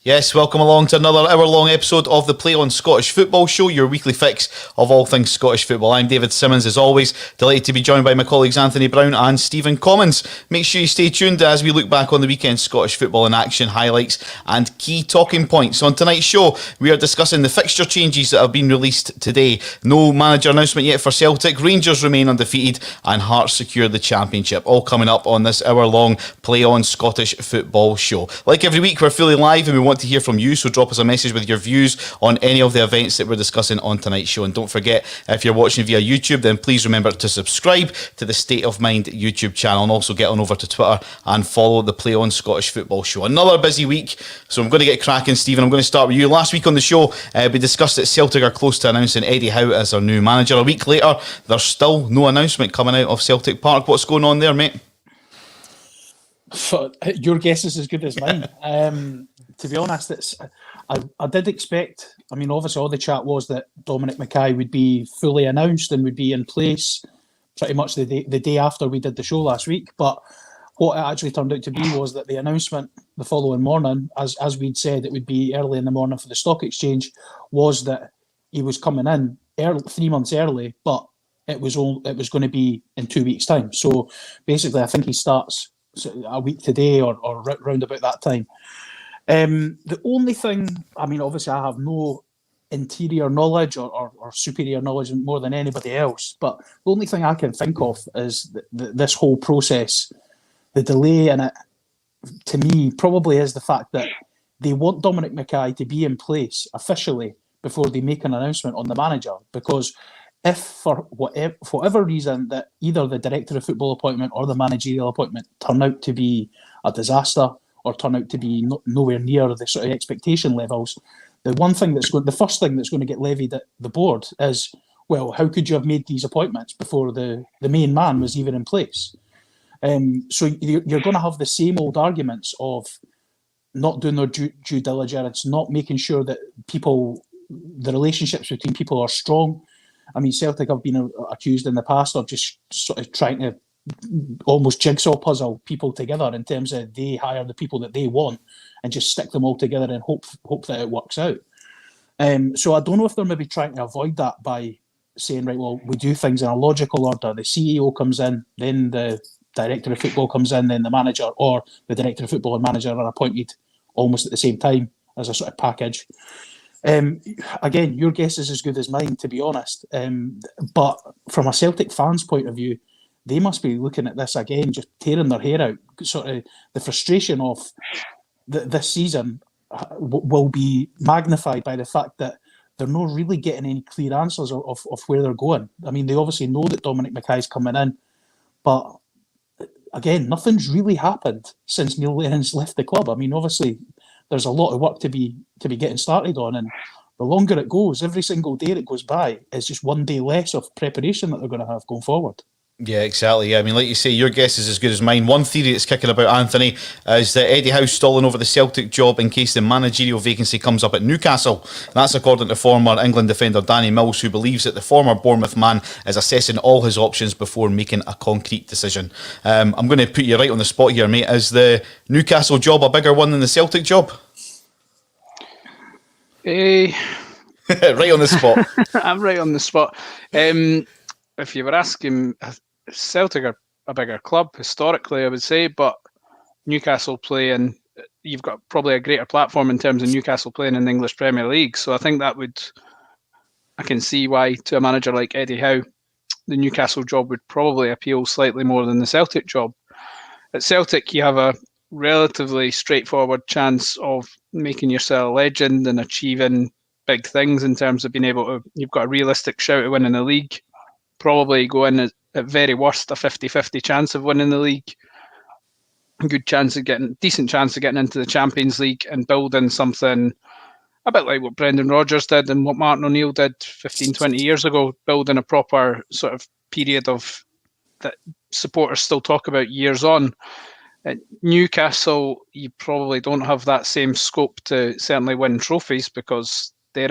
Yes, welcome along to another hour-long episode of the Play On Scottish Football Show, your weekly fix of all things Scottish football. I'm David Simmons, as always, delighted to be joined by my colleagues Anthony Brown and Stephen Commons. Make sure you stay tuned as we look back on the weekend's Scottish football in action, highlights and key talking points. On tonight's show, we are discussing the fixture changes that have been released today. No manager announcement yet for Celtic, Rangers remain undefeated and Hearts secure the championship. All coming up on this hour-long Play On Scottish Football Show. Like every week, we're fully live and we want to hear from you, so drop us a message with your views on any of the events that we're discussing on tonight's show. And don't forget, if you're watching via YouTube, then please remember to subscribe to the State of Mind YouTube channel, and also get on over to Twitter and follow the Play On Scottish Football Show. Another busy week, so I'm going to get cracking. Stephen, I'm going to start with you. Last week on the show, we discussed that Celtic are close to announcing Eddie Howe as their new manager. A week later, there's still no announcement coming out of Celtic Park. What's going on there, mate? Your guess is as good as mine. To be honest, I did expect, obviously all the chat was that Dominic Mackay would be fully announced and would be in place pretty much the day after we did the show last week. But what it actually turned out to be was that the announcement the following morning, as we'd said it would be early in the morning for the stock exchange, was that he was coming in 3 months early, but it was going to be in 2 weeks' time. So basically, I think he starts a week today or round about that time. The only thing, obviously I have no interior knowledge or superior knowledge more than anybody else, but the only thing I can think of is this whole process, the delay in it, to me, probably is the fact that they want Dominic Mackay to be in place officially before they make an announcement on the manager, because if for whatever reason that either the director of football appointment or the managerial appointment turn out to be a disaster or turn out to be nowhere near the sort of expectation levels, the first thing that's going to get levied at the board is, well, how could you have made these appointments before the main man was even in place? So you're going to have the same old arguments of not doing their due diligence, not making sure that the relationships between people are strong. Celtic have been accused in the past of just sort of trying to almost jigsaw puzzle people together in terms of they hire the people that they want and just stick them all together and hope that it works out. So I don't know if they're maybe trying to avoid that by saying, right, well, we do things in a logical order. The CEO comes in, then the director of football comes in, then the manager, or the director of football and manager are appointed almost at the same time as a sort of package. Again, your guess is as good as mine, to be honest. But from a Celtic fan's point of view, they must be looking at this again, just tearing their hair out. Sort of the frustration of this season will be magnified by the fact that they're not really getting any clear answers of where they're going. They obviously know that Dominic Mackay's coming in, but again, nothing's really happened since Neil Lennon's left the club. Obviously, there's a lot of work to be getting started on, and the longer it goes, every single day that goes by is just one day less of preparation that they're going to have going forward. Yeah, exactly. Like you say, your guess is as good as mine. One theory that's kicking about, Anthony, is that Eddie Howe's stalling over the Celtic job in case the managerial vacancy comes up at Newcastle. That's according to former England defender Danny Mills, who believes that the former Bournemouth man is assessing all his options before making a concrete decision. I'm going to put you right on the spot here, mate. Is the Newcastle job a bigger one than the Celtic job? Right on the spot. I'm right on the spot. If you were asking, Celtic are a bigger club historically, I would say, but Newcastle playing, you've got probably a greater platform in terms of Newcastle playing in the English Premier League. So I think I can see why to a manager like Eddie Howe, the Newcastle job would probably appeal slightly more than the Celtic job. At Celtic, you have a relatively straightforward chance of making yourself a legend and achieving big things in terms of being able to, you've got a realistic shout at winning the league, probably go in at very worst a 50-50 chance of winning the league, decent chance of getting into the Champions League and building something a bit like what Brendan Rodgers did and what Martin O'Neill did 15-20 years ago, building a proper sort of period of that supporters still talk about years on. At Newcastle, you probably don't have that same scope to certainly win trophies because they're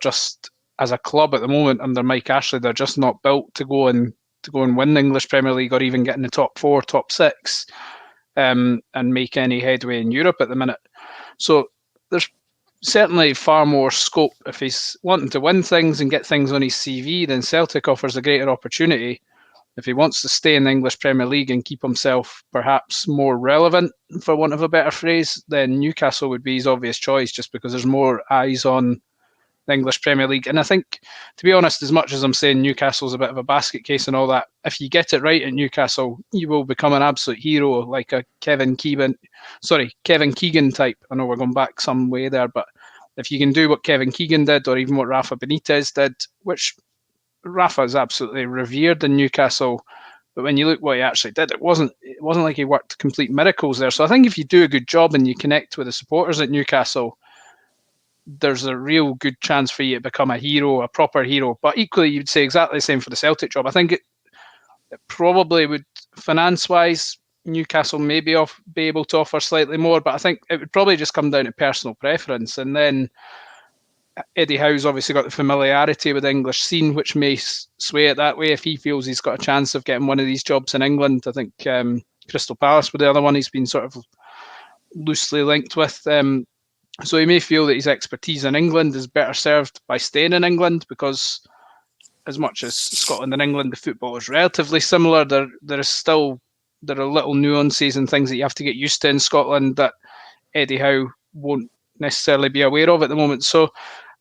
just, as a club at the moment under Mike Ashley, they're just not built to go and win the English Premier League or even get in the top 4, top 6 and make any headway in Europe at the minute. So there's certainly far more scope if he's wanting to win things and get things on his CV. Then Celtic offers a greater opportunity. If he wants to stay in the English Premier League and keep himself perhaps more relevant, for want of a better phrase, then Newcastle would be his obvious choice, just because there's more eyes on the English Premier League. And I think, to be honest, as much as I'm saying Newcastle's a bit of a basket case and all that, if you get it right at Newcastle, you will become an absolute hero, like a Kevin Keegan type. I know we're going back some way there, but if you can do what Kevin Keegan did, or even what Rafa Benitez did, which Rafa is absolutely revered in Newcastle, but when you look what he actually did, it wasn't like he worked complete miracles there. So I think if you do a good job and you connect with the supporters at Newcastle, there's a real good chance for you to become a hero, a proper hero. But equally, you'd say exactly the same for the Celtic job. I think it probably would, finance-wise, Newcastle maybe be able to offer slightly more, but I think it would probably just come down to personal preference. And then Eddie Howe's obviously got the familiarity with the English scene, which may sway it that way. If he feels he's got a chance of getting one of these jobs in England, I think Crystal Palace with the other one he's been sort of loosely linked with. So he may feel that his expertise in England is better served by staying in England, because as much as Scotland and England, the football is relatively similar. There are little nuances and things that you have to get used to in Scotland that Eddie Howe won't necessarily be aware of at the moment. So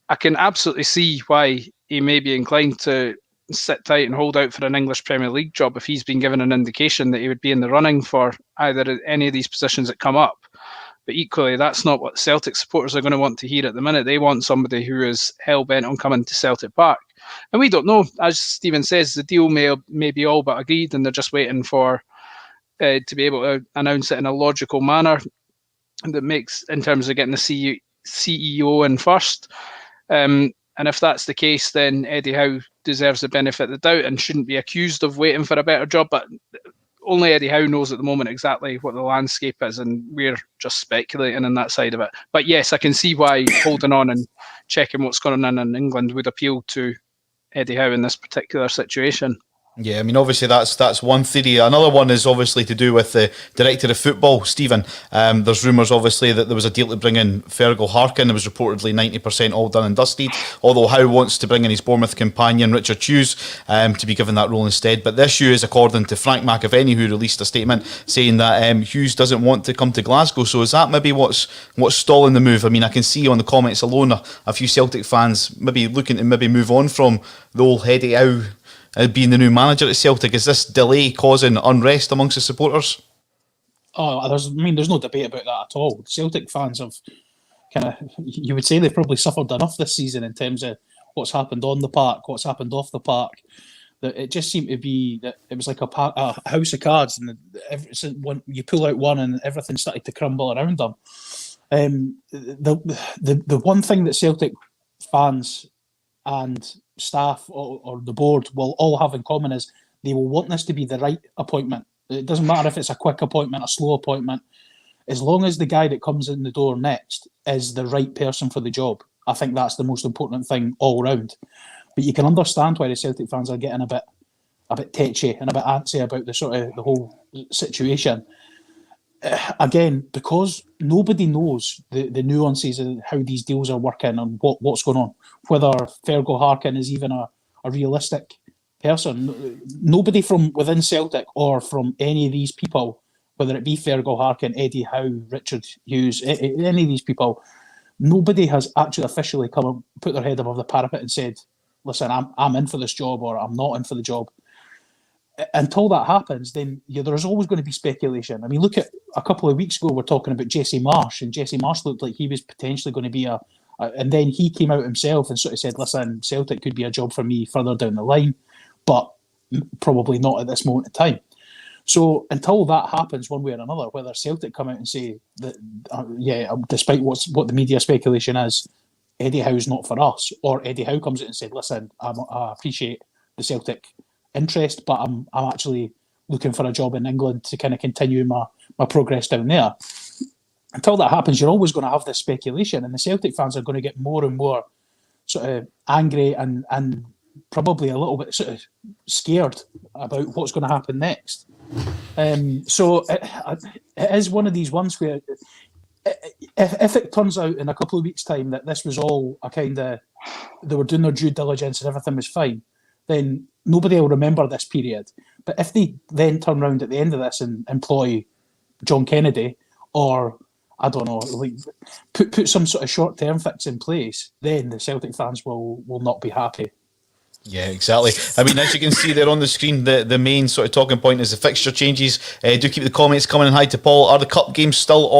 I can absolutely see why he may be inclined to sit tight and hold out for an English Premier League job if he's been given an indication that he would be in the running for either any of these positions that come up. But equally, that's not what Celtic supporters are going to want to hear at the minute. They want somebody who is hell-bent on coming to Celtic Park. And we don't know. As Stephen says, the deal may be all but agreed, and they're just waiting for to be able to announce it in a logical manner that makes, in terms of getting the CEO in first. And if that's the case, then Eddie Howe deserves the benefit of the doubt and shouldn't be accused of waiting for a better job. But only Eddie Howe knows at the moment exactly what the landscape is, and we're just speculating on that side of it. But yes, I can see why holding on and checking what's going on in England would appeal to Eddie Howe in this particular situation. Yeah, I mean, obviously that's one theory. Another one is obviously to do with the director of football, Stephen. There's rumours, obviously, that there was a deal to bring in Fergal Harkin. It was reportedly 90% all done and dusted, although Howe wants to bring in his Bournemouth companion, Richard Hughes, to be given that role instead. But the issue is, according to Frank McAvenny, who released a statement saying that Hughes doesn't want to come to Glasgow. So is that maybe what's stalling the move? I mean, I can see on the comments alone a few Celtic fans maybe looking to move on from the old Eddie Howe being the new manager at Celtic. Is this delay causing unrest amongst the supporters? Oh, there's no debate about that at all. Celtic fans have you would say they've probably suffered enough this season in terms of what's happened on the park, what's happened off the park. That it just seemed to be that it was like a house of cards, and you pull out one and everything started to crumble around them. The one thing that Celtic fans and staff or the board will all have in common is they will want this to be the right appointment. It doesn't matter if it's a quick appointment, a slow appointment, as long as the guy that comes in the door next is the right person for the job. I think that's the most important thing all round. But you can understand why the Celtic fans are getting a bit tetchy and a bit antsy about the whole situation. Again, because nobody knows the nuances of how these deals are working and what's going on, whether Fergal Harkin is even a realistic person. Nobody from within Celtic or from any of these people, whether it be Fergal Harkin, Eddie Howe, Richard Hughes, any of these people, nobody has actually officially come and put their head above the parapet and said, listen, I'm in for this job, or I'm not in for the job. Until that happens, then there's always going to be speculation. I mean, look at a couple of weeks ago, we're talking about Jesse Marsh, and Jesse Marsh looked like he was potentially going to be and then he came out himself and sort of said, listen, Celtic could be a job for me further down the line, but probably not at this moment in time. So until that happens one way or another, whether Celtic come out and say that, despite what the media speculation is, Eddie Howe's not for us, or Eddie Howe comes out and said, listen, I appreciate the Celtic interest, but I'm actually looking for a job in England to kind of continue my progress down there. Until that happens, you're always going to have this speculation, and the Celtic fans are going to get more and more sort of angry and probably a little bit sort of scared about what's going to happen next. So it is one of these ones where if it turns out in a couple of weeks' time that this was all a kind of, they were doing their due diligence and everything was fine, then nobody will remember this period. But if they then turn around at the end of this and employ John Kennedy, or I don't know, like put some sort of short-term fix in place, then the Celtic fans will not be happy. Yeah, exactly. I mean, as you can see there on the screen, the main sort of talking point is the fixture changes. Do keep the comments coming in. Hi to Paul. Are the cup games still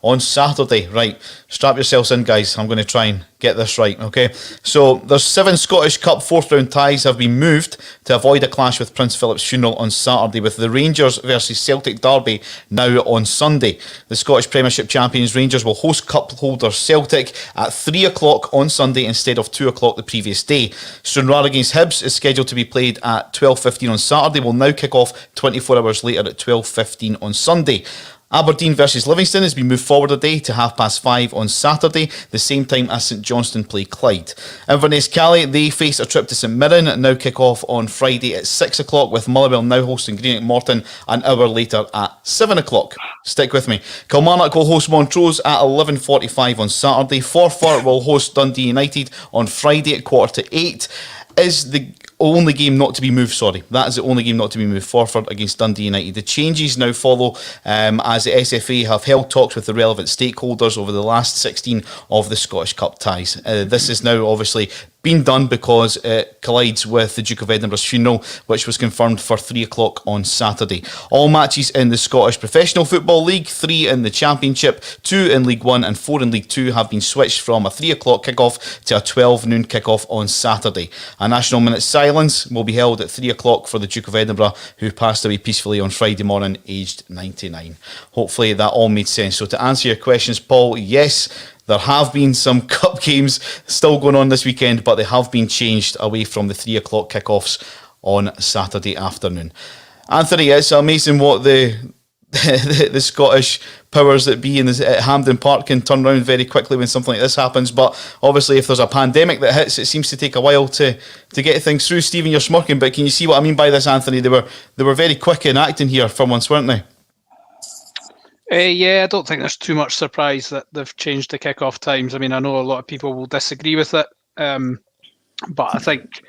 on Saturday? Right, strap yourselves in, guys. I'm going to try and get this right, okay? So there's 7 Scottish Cup fourth round ties have been moved to avoid a clash with Prince Philip's funeral on Saturday, with the Rangers versus Celtic derby now on Sunday. The Scottish Premiership champions Rangers will host cup holder Celtic at 3 o'clock on Sunday instead of 2 o'clock the previous day. Stranraer against Hibs is scheduled to be played at 12:15 on Saturday, will now kick off 24 hours later at 12:15 on Sunday. Aberdeen versus Livingston has been moved forward a day to 5:30 on Saturday, the same time as St Johnstone play Clyde. Inverness Cali, they face a trip to St Mirren, now kick off on Friday at 6 o'clock, with Motherwell now hosting Greenock Morton an hour later at 7 o'clock. Stick with me. Kilmarnock will host Montrose at 11:45 on Saturday. Forfar will host Dundee United on Friday at 7:45. Is the only game not to be moved, sorry. That is the only game not to be moved, Forfar against Dundee United. The changes now follow as the SFA have held talks with the relevant stakeholders over the last 16 of the Scottish Cup ties. This is now obviously been done because it collides with the Duke of Edinburgh's funeral, which was confirmed for 3 o'clock on Saturday. All matches in the Scottish Professional Football League, 3 in the Championship, 2 in League 1 and 4 in League 2 have been switched from a 3 o'clock kickoff to a 12 noon kickoff on Saturday. A national minute silence will be held at 3 o'clock for the Duke of Edinburgh, who passed away peacefully on Friday morning, aged 99. Hopefully that all made sense. So to answer your questions, Paul, yes, there have been some cup games still going on this weekend, but they have been changed away from the 3 o'clock kickoffs on Saturday afternoon. Anthony, it's amazing what the Scottish powers that be at Hampden Park can turn around very quickly when something like this happens. But obviously, if there's a pandemic that hits, it seems to take a while to get things through. Stephen, you're smirking, but can you see what I mean by this, Anthony? They were very quick in acting here for once, weren't they? Yeah, I don't think there's too much surprise that they've changed the kick-off times. I mean, I know a lot of people will disagree with it, but I think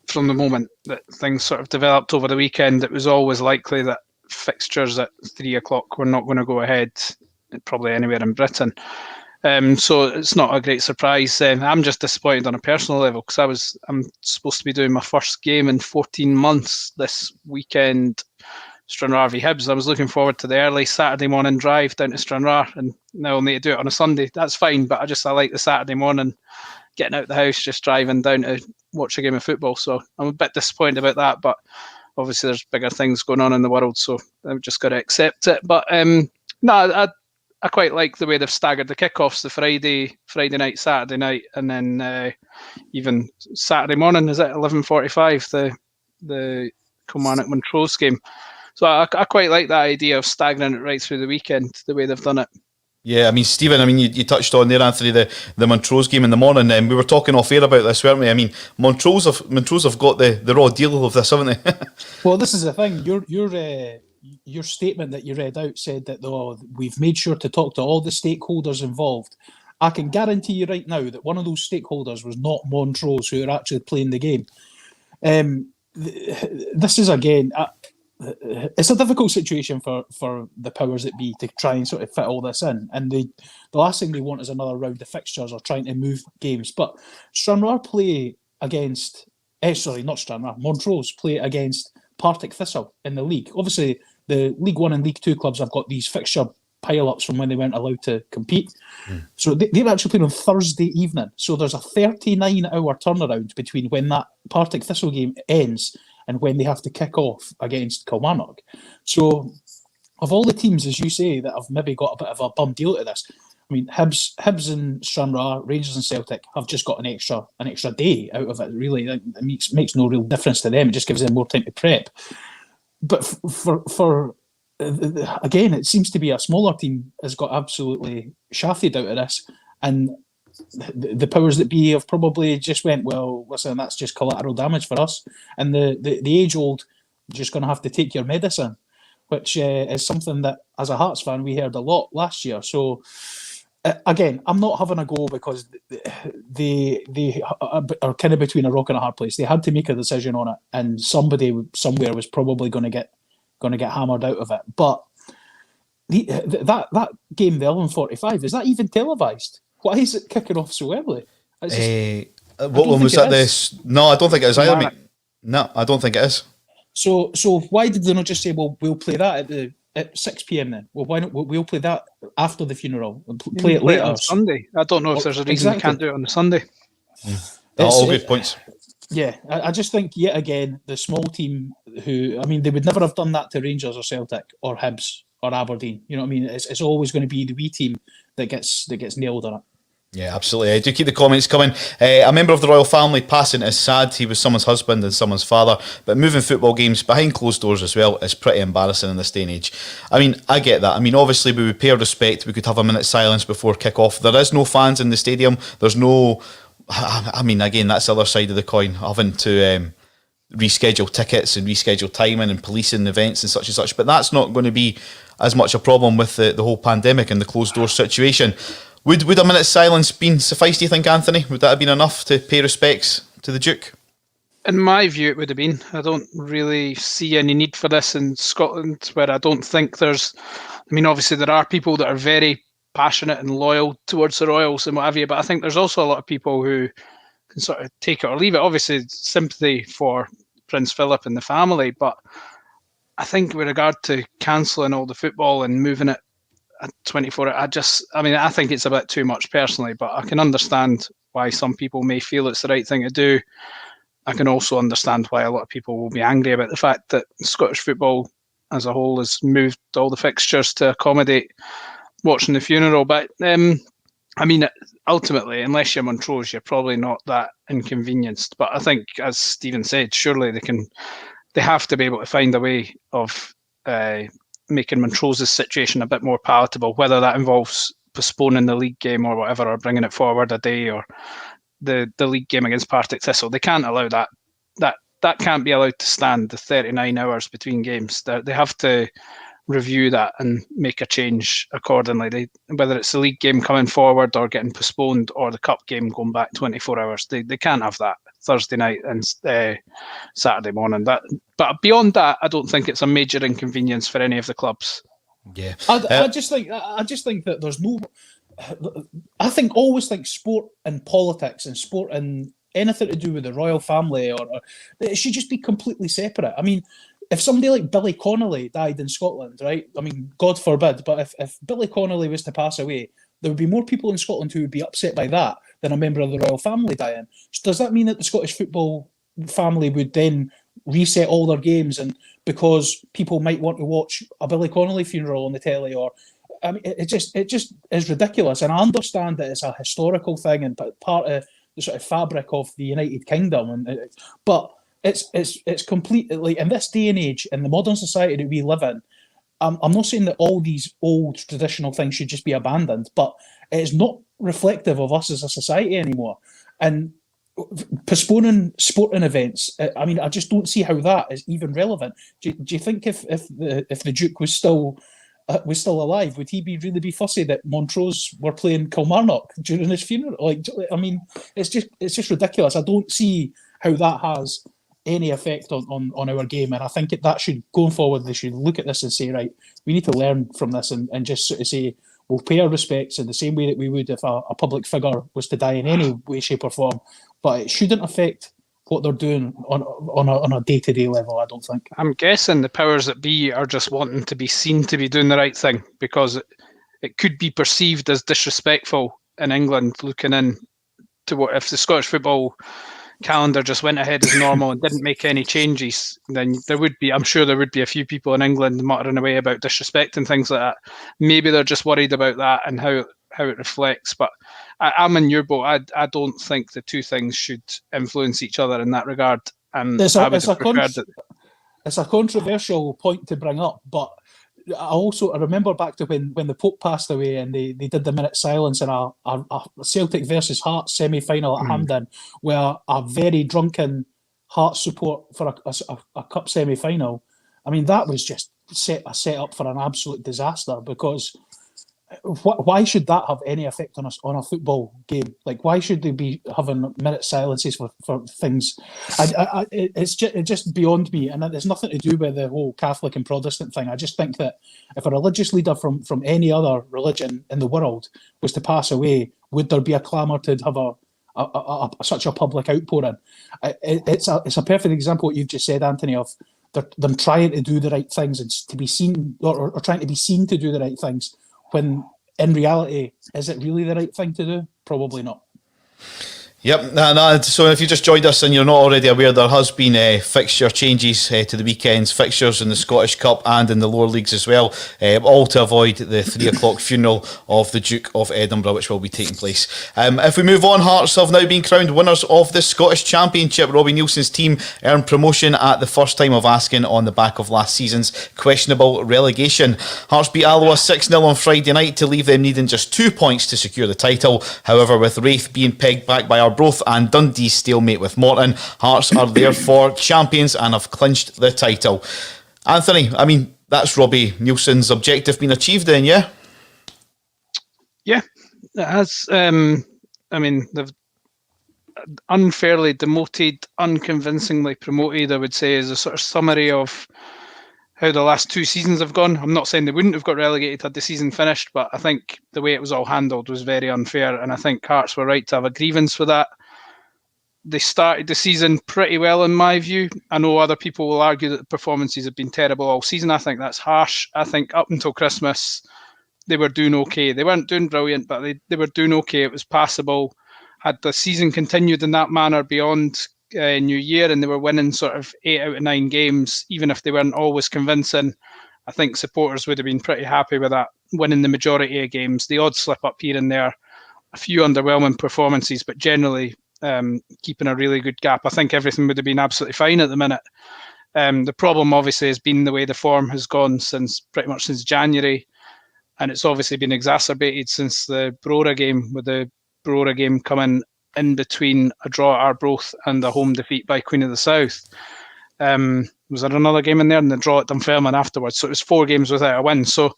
from the moment that things sort of developed over the weekend, it was always likely that fixtures at 3 o'clock were not going to go ahead, probably anywhere in Britain. So it's not a great surprise. I'm just disappointed on a personal level because I'm supposed to be doing my first game in 14 months this weekend. Stranraer v Hibs. I was looking forward to the early Saturday morning drive down to Stranraer, and now I'll need to do it on a Sunday. That's fine, but I like the Saturday morning, getting out the house, just driving down to watch a game of football. So I'm a bit disappointed about that, but obviously there's bigger things going on in the world, so I've just got to accept it. But no, I quite like the way they've staggered the kickoffs, the Friday night, Saturday night, and then even Saturday morning, is it 11:45, the Kilmarnock Montrose game. So I quite like that idea of staggering it right through the weekend, the way they've done it. Yeah, I mean, Stephen, you touched on there, Anthony, the Montrose game in the morning, and we were talking off air about this, weren't we? I mean, Montrose have got the raw deal of this, haven't they? Well, this is the thing. Your statement that you read out said that we've made sure to talk to all the stakeholders involved. I can guarantee you right now that one of those stakeholders was not Montrose, who are actually playing the game. This is, again... it's a difficult situation for the powers that be to try and sort of fit all this in, and the last thing they want is another round of fixtures or trying to move games. But Stranraer play against Montrose play against Partick Thistle in the league. Obviously the League 1 and League 2 clubs have got these fixture pile-ups from when they weren't allowed to compete. So they've actually played on Thursday evening, so there's a 39-hour turnaround between when that Partick Thistle game ends and when they have to kick off against Kilmarnock. So, of all the teams, as you say, that have maybe got a bit of a bum deal to this, I mean, Hibs and Stranraer, Rangers and Celtic have just got an extra day out of it, really. It makes no real difference to them. It just gives them more time to prep. But for again, it seems to be a smaller team has got absolutely shafted out of this, and the powers that be have probably just went, well, listen, that's just collateral damage for us, and the age old, just going to have to take your medicine. which is something that, as a Hearts fan, we heard a lot last year. So, again, I'm not having a go because they are kind of between a rock and a hard place. They had to make a decision on it, and somebody somewhere was probably going to get hammered out of it. But that game, the 11:45, is that even televised? Why is it kicking off so early? What one was that? No, I don't think it is either, mate. No, I don't think it is. So why did they not just say, well, we'll play that at 6 p.m. then? Well, why not? We'll play that after the funeral and play it later on Sunday. I don't know if there's a reason they can't do it on the Sunday. All good points. Yeah, I just think yet again the small team who, I mean, they would never have done that to Rangers or Celtic or Hibs or Aberdeen. You know what I mean? It's always going to be the wee team that gets nailed on it. Yeah, absolutely. I do keep the comments coming. A member of the royal family passing is sad. He was someone's husband and someone's father, but moving football games behind closed doors as well is pretty embarrassing in this day and age. I mean, I get that. I mean, obviously we would pay our respect. We could have a minute's silence before kick-off. There is no fans in the stadium. There's no... I mean, again, that's the other side of the coin, having to reschedule tickets and reschedule timing and policing events and such. But that's not going to be as much a problem with the whole pandemic and the closed door situation. Would a minute's silence been suffice, do you think, Anthony? Would that have been enough to pay respects to the Duke? In my view, it would have been. I don't really see any need for this in Scotland, where I don't think there's... I mean, obviously there are people that are very passionate and loyal towards the Royals and what have you, but I think there's also a lot of people who can sort of take it or leave it. Obviously, sympathy for Prince Philip and the family, but I think with regard to cancelling all the football and moving it at 24, I think it's a bit too much personally, but I can understand why some people may feel it's the right thing to do. I can also understand why a lot of people will be angry about the fact that Scottish football as a whole has moved all the fixtures to accommodate watching the funeral. But I mean, ultimately, unless you're Montrose, you're probably not that inconvenienced. But I think, as Stephen said, surely they have to be able to find a way of making Montrose's situation a bit more palatable, whether that involves postponing the league game or whatever, or bringing it forward a day, or the league game against Partick Thistle. They can't allow that. That can't be allowed to stand, the 39 hours between games. They have to review that and make a change accordingly. Whether it's the league game coming forward or getting postponed, or the cup game going back 24 hours, they can't have that Thursday night and Saturday morning. But beyond that, I don't think it's a major inconvenience for any of the clubs. Yeah, I just think that there's no. I always think sport and politics and sport and anything to do with the royal family or it should just be completely separate. I mean, if somebody like Billy Connolly died in Scotland, right? I mean, God forbid, but if Billy Connolly was to pass away, there would be more people in Scotland who would be upset by that than a member of the royal family dying. So does that mean that the Scottish football family would then reset all their games, and because people might want to watch a Billy Connolly funeral on the telly? Or I mean, it just is ridiculous. And I understand that it's a historical thing and part of the sort of fabric of the United Kingdom, but it's completely, in this day and age, in the modern society that we live in, I'm not saying that all these old traditional things should just be abandoned, but it is not reflective of us as a society anymore. And postponing sporting events, I mean, I just don't see how that is even relevant. Do you think if the Duke was still alive, would he really be fussy that Montrose were playing Kilmarnock during his funeral? Like, I mean, it's just ridiculous. I don't see how that has any effect on our game, and I think that should, going forward, they should look at this and say, right, we need to learn from this and just sort of say, we'll pay our respects in the same way that we would if a public figure was to die in any way, shape or form, but it shouldn't affect what they're doing on a day-to-day level, I don't think. I'm guessing the powers that be are just wanting to be seen to be doing the right thing, because it could be perceived as disrespectful in England, looking in to what if the Scottish football calendar just went ahead as normal and didn't make any changes, then I'm sure there would be a few people in England muttering away about disrespect and things like that. Maybe they're just worried about that and how it reflects. But I'm in your boat. I don't think the two things should influence each other in that regard. And it's a controversial point to bring up, but I remember back to when the Pope passed away and they did the minute silence in a Celtic versus Hearts semi-final at Hampden, where a very drunken Hearts support for a cup semi-final. I mean, that was just set up for an absolute disaster, because why should that have any effect on us on a football game? Like, why should they be having minute silences for things? It's just beyond me, and there's nothing to do with the whole Catholic and Protestant thing. I just think that if a religious leader from any other religion in the world was to pass away, would there be a clamour to have such a public outpouring? It's a perfect example what you've just said, Anthony, of them trying to do the right things and to be seen, or trying to be seen to do the right things, when in reality, is it really the right thing to do? Probably not. Yep. So if you just joined us and you're not already aware, there has been fixture changes to the weekend's fixtures in the Scottish Cup and in the lower leagues as well, all to avoid the 3 o'clock funeral of the Duke of Edinburgh, which will be taking place. If we move on, Hearts have now been crowned winners of the Scottish Championship. Robbie Neilson's team earned promotion at the first time of asking on the back of last season's questionable relegation. Hearts beat Alloa 6-0 on Friday night to leave them needing just 2 points to secure the title. However, with Wraith being pegged back by Arbroath and Dundee's stalemate with Morton, Hearts are therefore champions and have clinched the title. Anthony, I mean, that's Robbie Neilson's objective been achieved then, yeah? Yeah, it has. I mean, they've unfairly demoted, unconvincingly promoted, I would say, is a sort of summary of how the last 2 seasons have gone. I'm not saying they wouldn't have got relegated had the season finished, but I think the way it was all handled was very unfair, and I think Hearts were right to have a grievance for that. They started the season pretty well, in my view. I know other people will argue that the performances have been terrible all season. I think that's harsh. I think up until Christmas, they were doing okay. They weren't doing brilliant, but they were doing okay. It was passable. Had the season continued in that manner beyond New Year, and they were winning sort of 8 out of 9 games, even if they weren't always convincing, I think supporters would have been pretty happy with that, winning the majority of games. The odd slip up here and there, a few underwhelming performances, but generally keeping a really good gap. I think everything would have been absolutely fine at the minute. The problem obviously has been the way the form has gone pretty much since January, and it's obviously been exacerbated since the Brora game, with the Brora game coming in between a draw at Arbroath and a home defeat by Queen of the South. Was there another game in there, and the draw at Dunfermline afterwards? So it was 4 games without a win. So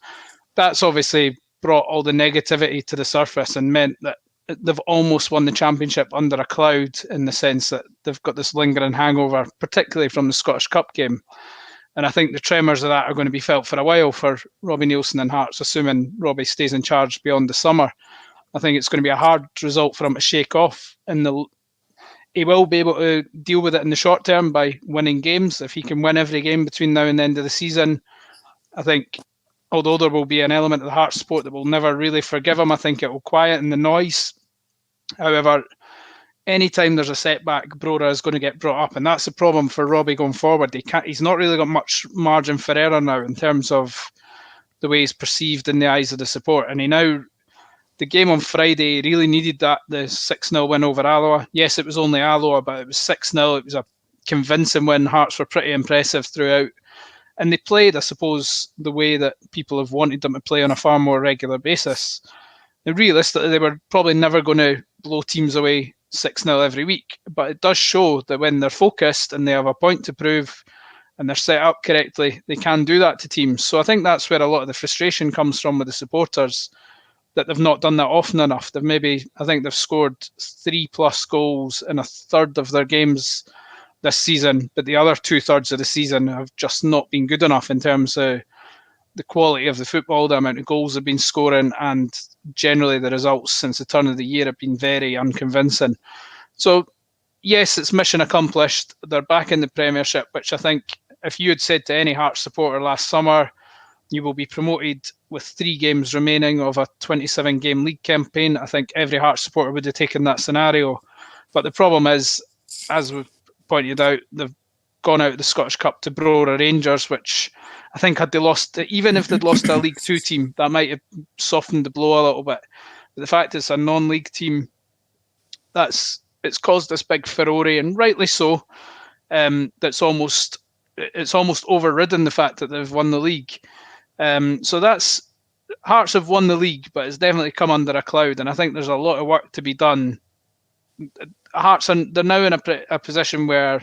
that's obviously brought all the negativity to the surface and meant that they've almost won the championship under a cloud, in the sense that they've got this lingering hangover, particularly from the Scottish Cup game. And I think the tremors of that are going to be felt for a while for Robbie Neilson and Hearts, assuming Robbie stays in charge beyond the summer. I think it's going to be a hard result for him to shake off. He will be able to deal with it in the short term by winning games. If he can win every game between now and the end of the season, I think, although there will be an element of the Hearts support that will never really forgive him, I think it will quieten the noise. However, anytime there's a setback, Brora is going to get brought up, and that's the problem for Robbie going forward. He's not really got much margin for error now in terms of the way he's perceived in the eyes of the support. And the game on Friday really needed that, the 6-0 win over Alloa. Yes, it was only Alloa, but it was 6-0. It was a convincing win. Hearts were pretty impressive throughout. And they played, I suppose, the way that people have wanted them to play on a far more regular basis. And realistically, they were probably never going to blow teams away 6-0 every week. But it does show that when they're focused and they have a point to prove and they're set up correctly, they can do that to teams. So I think that's where a lot of the frustration comes from with the supporters, that they've not done that often enough. I think they've scored 3+ goals in a third of their games this season, but the other 2/3 of the season have just not been good enough in terms of the quality of the football, the amount of goals they've been scoring, and generally the results since the turn of the year have been very unconvincing. So yes, it's mission accomplished. They're back in the Premiership, which I think if you had said to any Hearts supporter last summer, you will be promoted with 3 games remaining of a 27-game league campaign, I think every Hearts supporter would have taken that scenario. But the problem is, as we've pointed out, they've gone out of the Scottish Cup to Brora Rangers, which I think had they lost, even if they'd lost a League 2 team, that might have softened the blow a little bit. But the fact it's a non-league team, it's caused this big furore, and rightly so. It's almost overridden the fact that they've won the league. So that's, Hearts have won the league, but it's definitely come under a cloud, and I think there's a lot of work to be done. Hearts, they're now in a position where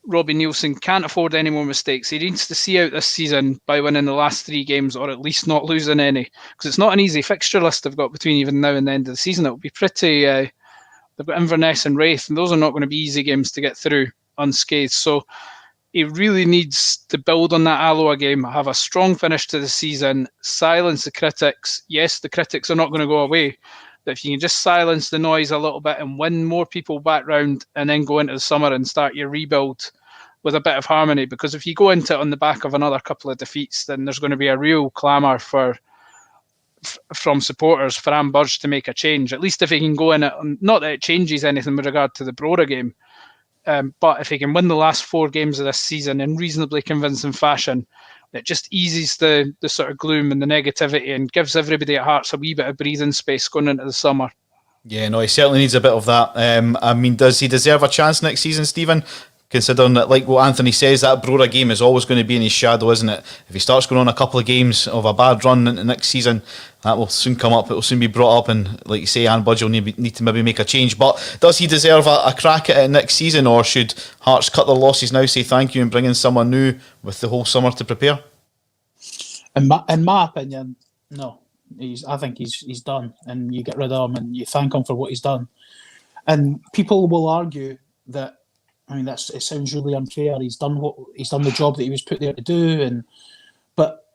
Robbie Neilson can't afford any more mistakes. He needs to see out this season by winning the last 3 games, or at least not losing any, because it's not an easy fixture list they've got between even now and the end of the season. It'll be pretty. They've got Inverness and Wraith, and those are not going to be easy games to get through unscathed. So he really needs to build on that Alloa game, have a strong finish to the season, silence the critics. Yes, the critics are not going to go away, but if you can just silence the noise a little bit and win more people back round, and then go into the summer and start your rebuild with a bit of harmony, because if you go into it on the back of another couple of defeats, then there's going to be a real clamour from supporters for Anne Burge to make a change. At least if he can go in it, not that it changes anything with regard to the Brora game, but if he can win the last 4 games of this season in reasonably convincing fashion, it just eases the sort of gloom and the negativity and gives everybody at Hearts a wee bit of breathing space going into the summer. Yeah, no, he certainly needs a bit of that. I mean, does he deserve a chance next season, Stephen? Considering that, like what Anthony says, that Brora game is always going to be in his shadow, isn't it? If he starts going on a couple of games of a bad run into next season, that will soon come up. It will soon be brought up, and like you say, Anne Budge will need to maybe make a change. But does he deserve a crack at it next season, or should Hearts cut their losses now, say thank you, and bring in someone new with the whole summer to prepare? In my opinion, no. I think he's done, and you get rid of him and you thank him for what he's done. And people will argue that, I mean, it sounds really unfair. He's done the job that he was put there to do, but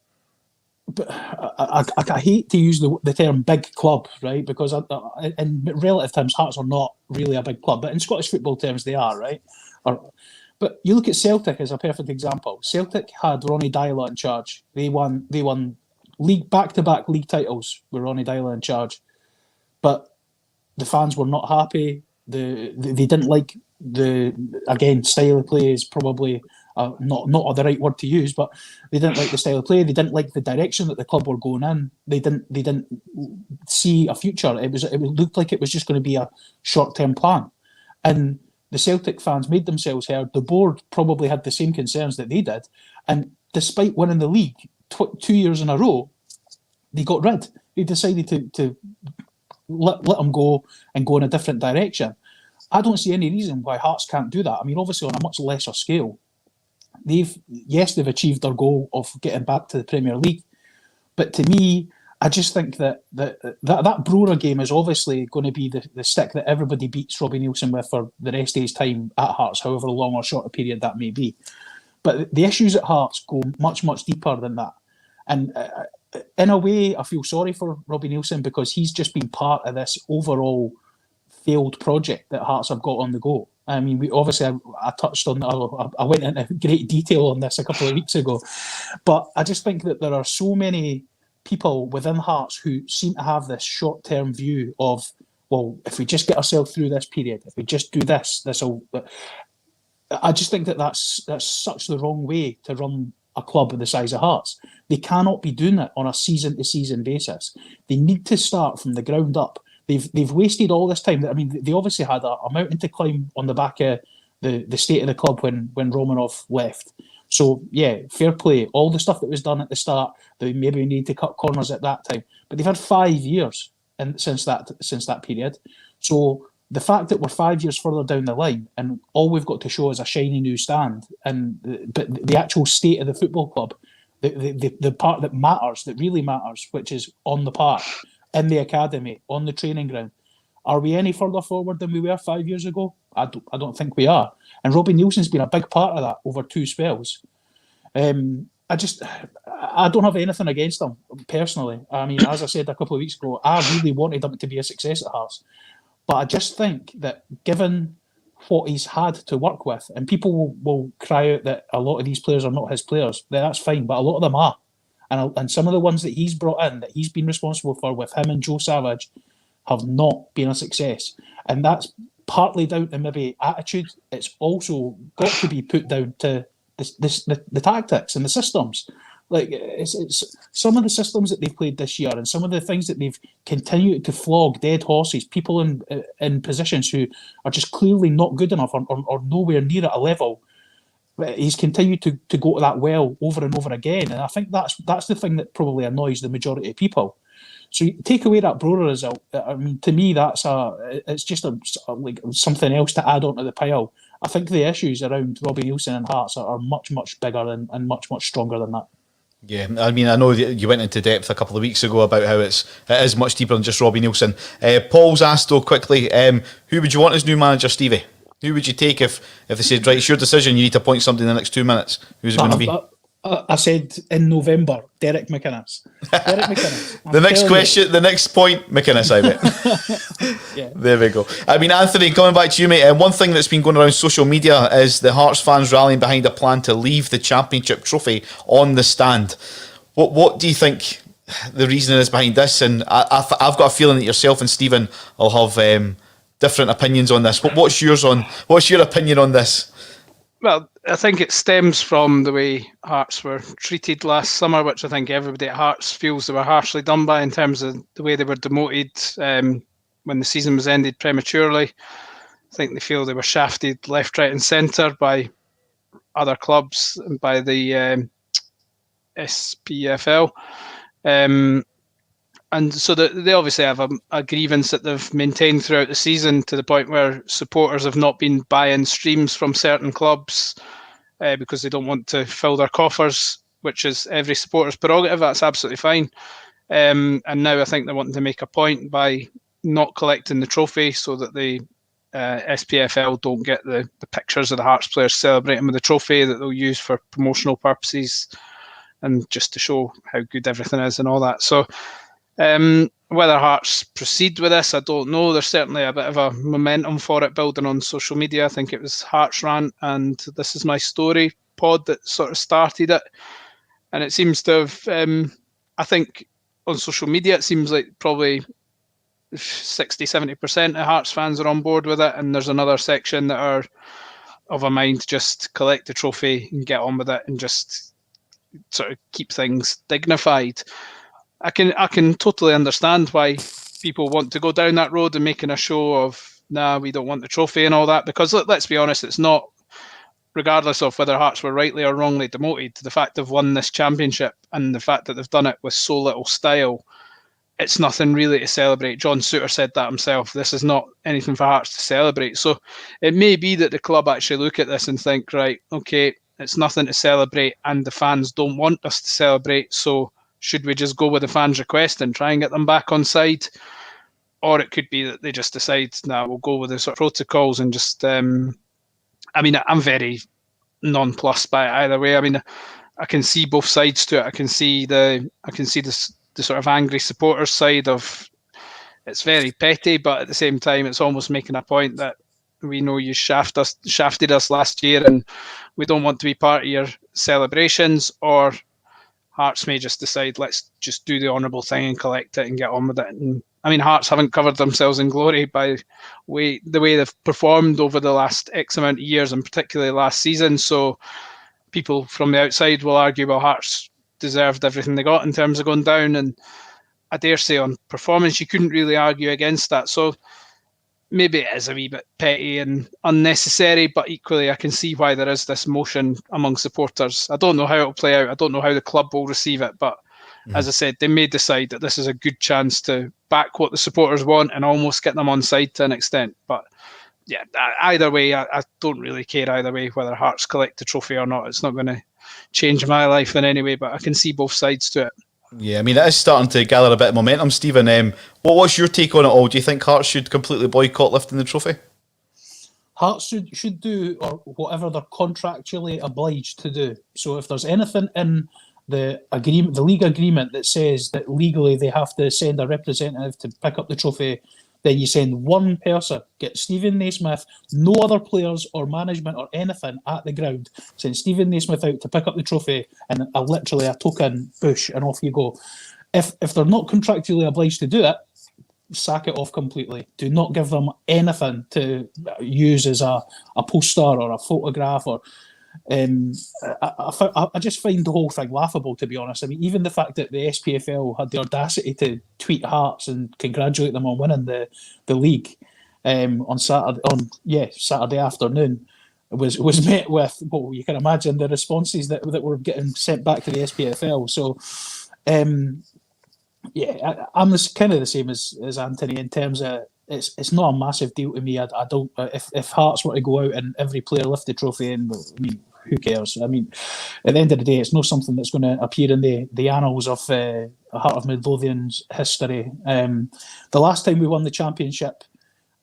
I hate to use the term big club, right? Because in relative terms, Hearts are not really a big club, but in Scottish football terms, they are, right? But you look at Celtic as a perfect example. Celtic had Ronnie Dyla in charge. They won back-to-back league titles with Ronnie Dyla in charge, but the fans were not happy. They didn't like the style of play is probably not the right word to use, but they didn't like the style of play. They didn't like the direction that the club were going in. They didn't see a future. It looked like it was just going to be a short-term plan, and the Celtic fans made themselves heard. The board probably had the same concerns that they did, and despite winning the league 2 years in a row, they got rid. They decided to let them go and go in a different direction. I don't see any reason why Hearts can't do that. I mean, obviously on a much lesser scale, they've achieved their goal of getting back to the Premier League, but to me, I just think that Brora game is obviously going to be the stick that everybody beats Robbie Neilson with for the rest of his time at Hearts, however long or short a period that may be. But the issues at Hearts go much, much deeper than that. And in a way, I feel sorry for Robbie Neilson, because he's just been part of this overall failed project that Hearts have got on the go. I mean, I touched on, I went into great detail on this a couple of weeks ago, but I just think that there are so many people within Hearts who seem to have this short-term view of, well, if we just get ourselves through this period, if we just do this'll. I just think that's such the wrong way to run a club of the size of Hearts. They cannot be doing it on a season-to-season basis. They need to start from the ground up. They've wasted all this time. I mean, they obviously had a mountain to climb on the back of the state of the club when Romanov left. So, yeah, fair play. All the stuff that was done at the start, they maybe need to cut corners at that time. But they've had 5 years since that period. So the fact that we're 5 years further down the line and all we've got to show is a shiny new stand, but the actual state of the football club, the part that matters, that really matters, which is on the park, in the academy, on the training ground, are we any further forward than we were 5 years ago? I don't think we are. And Robbie Neilson's been a big part of that over 2 spells. I don't have anything against him personally. I mean, as I said a couple of weeks ago, I really wanted him to be a success at Hearts. But I just think that given what he's had to work with, and people will cry out that a lot of these players are not his players, that's fine, but a lot of them are. And some of the ones that he's brought in, that he's been responsible for with him and Joe Savage, have not been a success. And that's partly down to maybe attitude. It's also got to be put down to the tactics and the systems. Like, it's some of the systems that they've played this year, and some of the things that they've continued to flog dead horses, people in positions who are just clearly not good enough or nowhere near at a level. He's continued to go to that well over and over again, and I think that's the thing that probably annoys the majority of people. So you take away that Brora result. I mean, to me, it's just like something else to add onto the pile. I think the issues around Robbie Neilson and Hearts are much, much bigger and much, much stronger than that. Yeah, I mean, I know that you went into depth a couple of weeks ago about how it is much deeper than just Robbie Neilson. Paul's asked though quickly, who would you want as new manager, Stevie? Who would you take if they said, right, it's your decision, you need to appoint somebody in the next 2 minutes? Who's it going to be? I said in November, Derek McInnes. Derek McInnes. The next point, McInnes, I bet. Yeah. There we go. I mean, Anthony, coming back to you, mate, one thing that's been going around social media is the Hearts fans rallying behind a plan to leave the Championship trophy on the stand. What do you think the reason is behind this? And I've got a feeling that yourself and Stephen will have different opinions on this. What's your opinion on this? Well, I think it stems from the way Hearts were treated last summer, which I think everybody at Hearts feels they were harshly done by in terms of the way they were demoted when the season was ended prematurely. I think they feel they were shafted left, right and centre by other clubs and by the SPFL. And so they obviously have a grievance that they've maintained throughout the season to the point where supporters have not been buying streams from certain clubs because they don't want to fill their coffers, which is every supporter's prerogative. That's absolutely fine. And now I think they're wanting to make a point by not collecting the trophy so that the SPFL don't get the pictures of the Hearts players celebrating with the trophy that they'll use for promotional purposes and just to show how good everything is and all that. So whether Hearts proceed with this, I don't know. There's certainly a bit of a momentum for it building on social media. I think it was Hearts Rant and This Is My Story pod that sort of started it. And it seems to have, I think on social media, it seems like probably 60-70% of Hearts fans are on board with it. And there's another section that are of a mind just collect the trophy and get on with it and just sort of keep things dignified. I can totally understand why people want to go down that road and making a show of, we don't want the trophy and all that, because let's be honest, it's not, regardless of whether Hearts were rightly or wrongly demoted, the fact they've won this championship and the fact that they've done it with so little style, it's nothing really to celebrate. John Souttar said that himself. This is not anything for Hearts to celebrate. So it may be that the club actually look at this and think, right, okay, it's nothing to celebrate and the fans don't want us to celebrate, so should we just go with the fans' request and try and get them back on side? Or it could be that they just decide, we'll go with the sort of protocols and just. I'm very nonplussed by it either way. I mean, I can see both sides to it. I can see the sort of angry supporters side of it's very petty, but at the same time, it's almost making a point that we know you shafted us last year, and we don't want to be part of your celebrations. Or Hearts may just decide, let's just do the honourable thing and collect it and get on with it. And I mean, Hearts haven't covered themselves in glory by the way they've performed over the last X amount of years, and particularly last season. So people from the outside will argue, well, Hearts deserved everything they got in terms of going down. And I dare say on performance, you couldn't really argue against that. So maybe it is a wee bit petty and unnecessary, but equally I can see why there is this motion among supporters. I don't know how it'll play out. I don't know how the club will receive it, but as I said, they may decide that this is a good chance to back what the supporters want and almost get them on side to an extent. But yeah, either way, I don't really care either way whether Hearts collect the trophy or not. It's not going to change my life in any way, but I can see both sides to it. Yeah, I mean, it is starting to gather a bit of momentum, Stephen. What's your take on it all? Do you think Hearts should completely boycott lifting the trophy? Hearts should do or whatever they're contractually obliged to do. So if there's anything in the agreement, the league agreement that says that legally they have to send a representative to pick up the trophy, then you send one person, get Stephen Naismith, no other players or management or anything at the ground, send Stephen Naismith out to pick up the trophy and literally a token push and off you go. If they're not contractually obliged to do it, sack it off completely. Do not give them anything to use as a poster or a photograph or I just find the whole thing laughable, to be honest. I mean, even the fact that the SPFL had the audacity to tweet Hearts and congratulate them on winning the league on Saturday afternoon was met with, well, you can imagine the responses that were getting sent back to the SPFL. So, I'm kind of the same as Anthony in terms of it's not a massive deal to me. I don't. If Hearts were to go out and every player lift the trophy, and I mean, who cares? I mean, at the end of the day, it's not something that's going to appear in the annals of Heart of Midlothian's history. The last time we won the championship,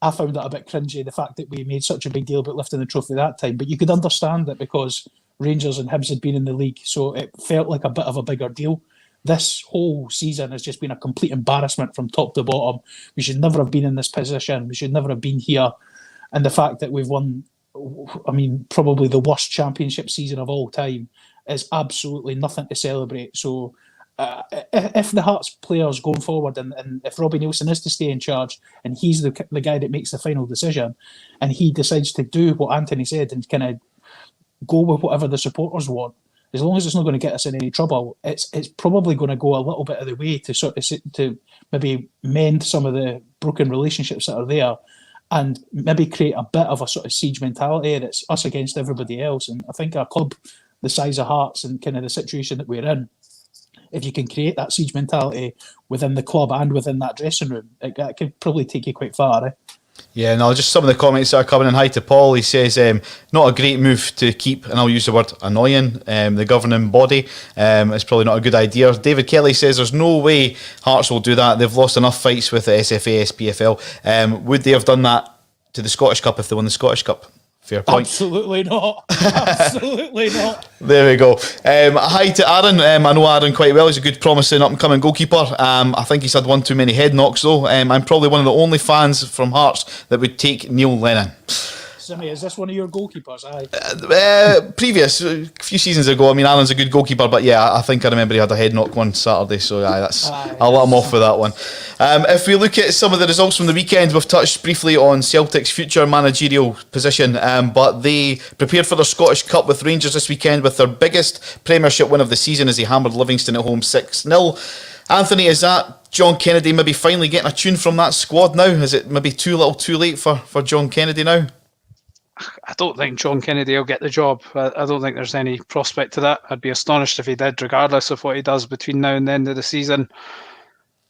I found that a bit cringy, the fact that we made such a big deal about lifting the trophy that time. But you could understand it because Rangers and Hibs had been in the league, so it felt like a bit of a bigger deal. This whole season has just been a complete embarrassment from top to bottom. We should never have been in this position. We should never have been here. And the fact that we've won, I mean, probably the worst championship season of all time is absolutely nothing to celebrate. So if the Hearts players going forward and if Robbie Neilson is to stay in charge and he's the guy that makes the final decision and he decides to do what Anthony said and kind of go with whatever the supporters want, as long as it's not going to get us in any trouble, it's probably going to go a little bit of the way to sort of to maybe mend some of the broken relationships that are there, and maybe create a bit of a sort of siege mentality that's us against everybody else. And I think a club the size of Hearts and kind of the situation that we're in, if you can create that siege mentality within the club and within that dressing room, it could probably take you quite far. Yeah, no, just some of the comments that are coming in. Hi to Paul. He says, not a great move to keep, and I'll use the word annoying, the governing body. It's probably not a good idea. David Kelly says there's no way Hearts will do that. They've lost enough fights with the SFA, SPFL. Would they have done that to the Scottish Cup if they won the Scottish Cup? Fair point. Absolutely not. Absolutely not. There we go. Hi to Aaron. I know Aaron quite well. He's a good, promising up-and-coming goalkeeper. I think he's had one too many head knocks, though. I'm probably one of the only fans from Hearts that would take Neil Lennon. Simmy, is this one of your goalkeepers? Aye. Previous, a few seasons ago. I mean, Aaron's a good goalkeeper, but yeah, I think I remember he had a head knock one Saturday, so I'll let him off with that one. If we look at some of the results from the weekend, we've touched briefly on Celtic's future managerial position, but they prepared for their Scottish Cup with Rangers this weekend with their biggest Premiership win of the season as they hammered Livingston at home 6-0. Anthony, is that John Kennedy maybe finally getting a tune from that squad now? Is it maybe too little too late for John Kennedy now? I don't think John Kennedy will get the job. I don't think there's any prospect to that. I'd be astonished if he did, regardless of what he does between now and the end of the season.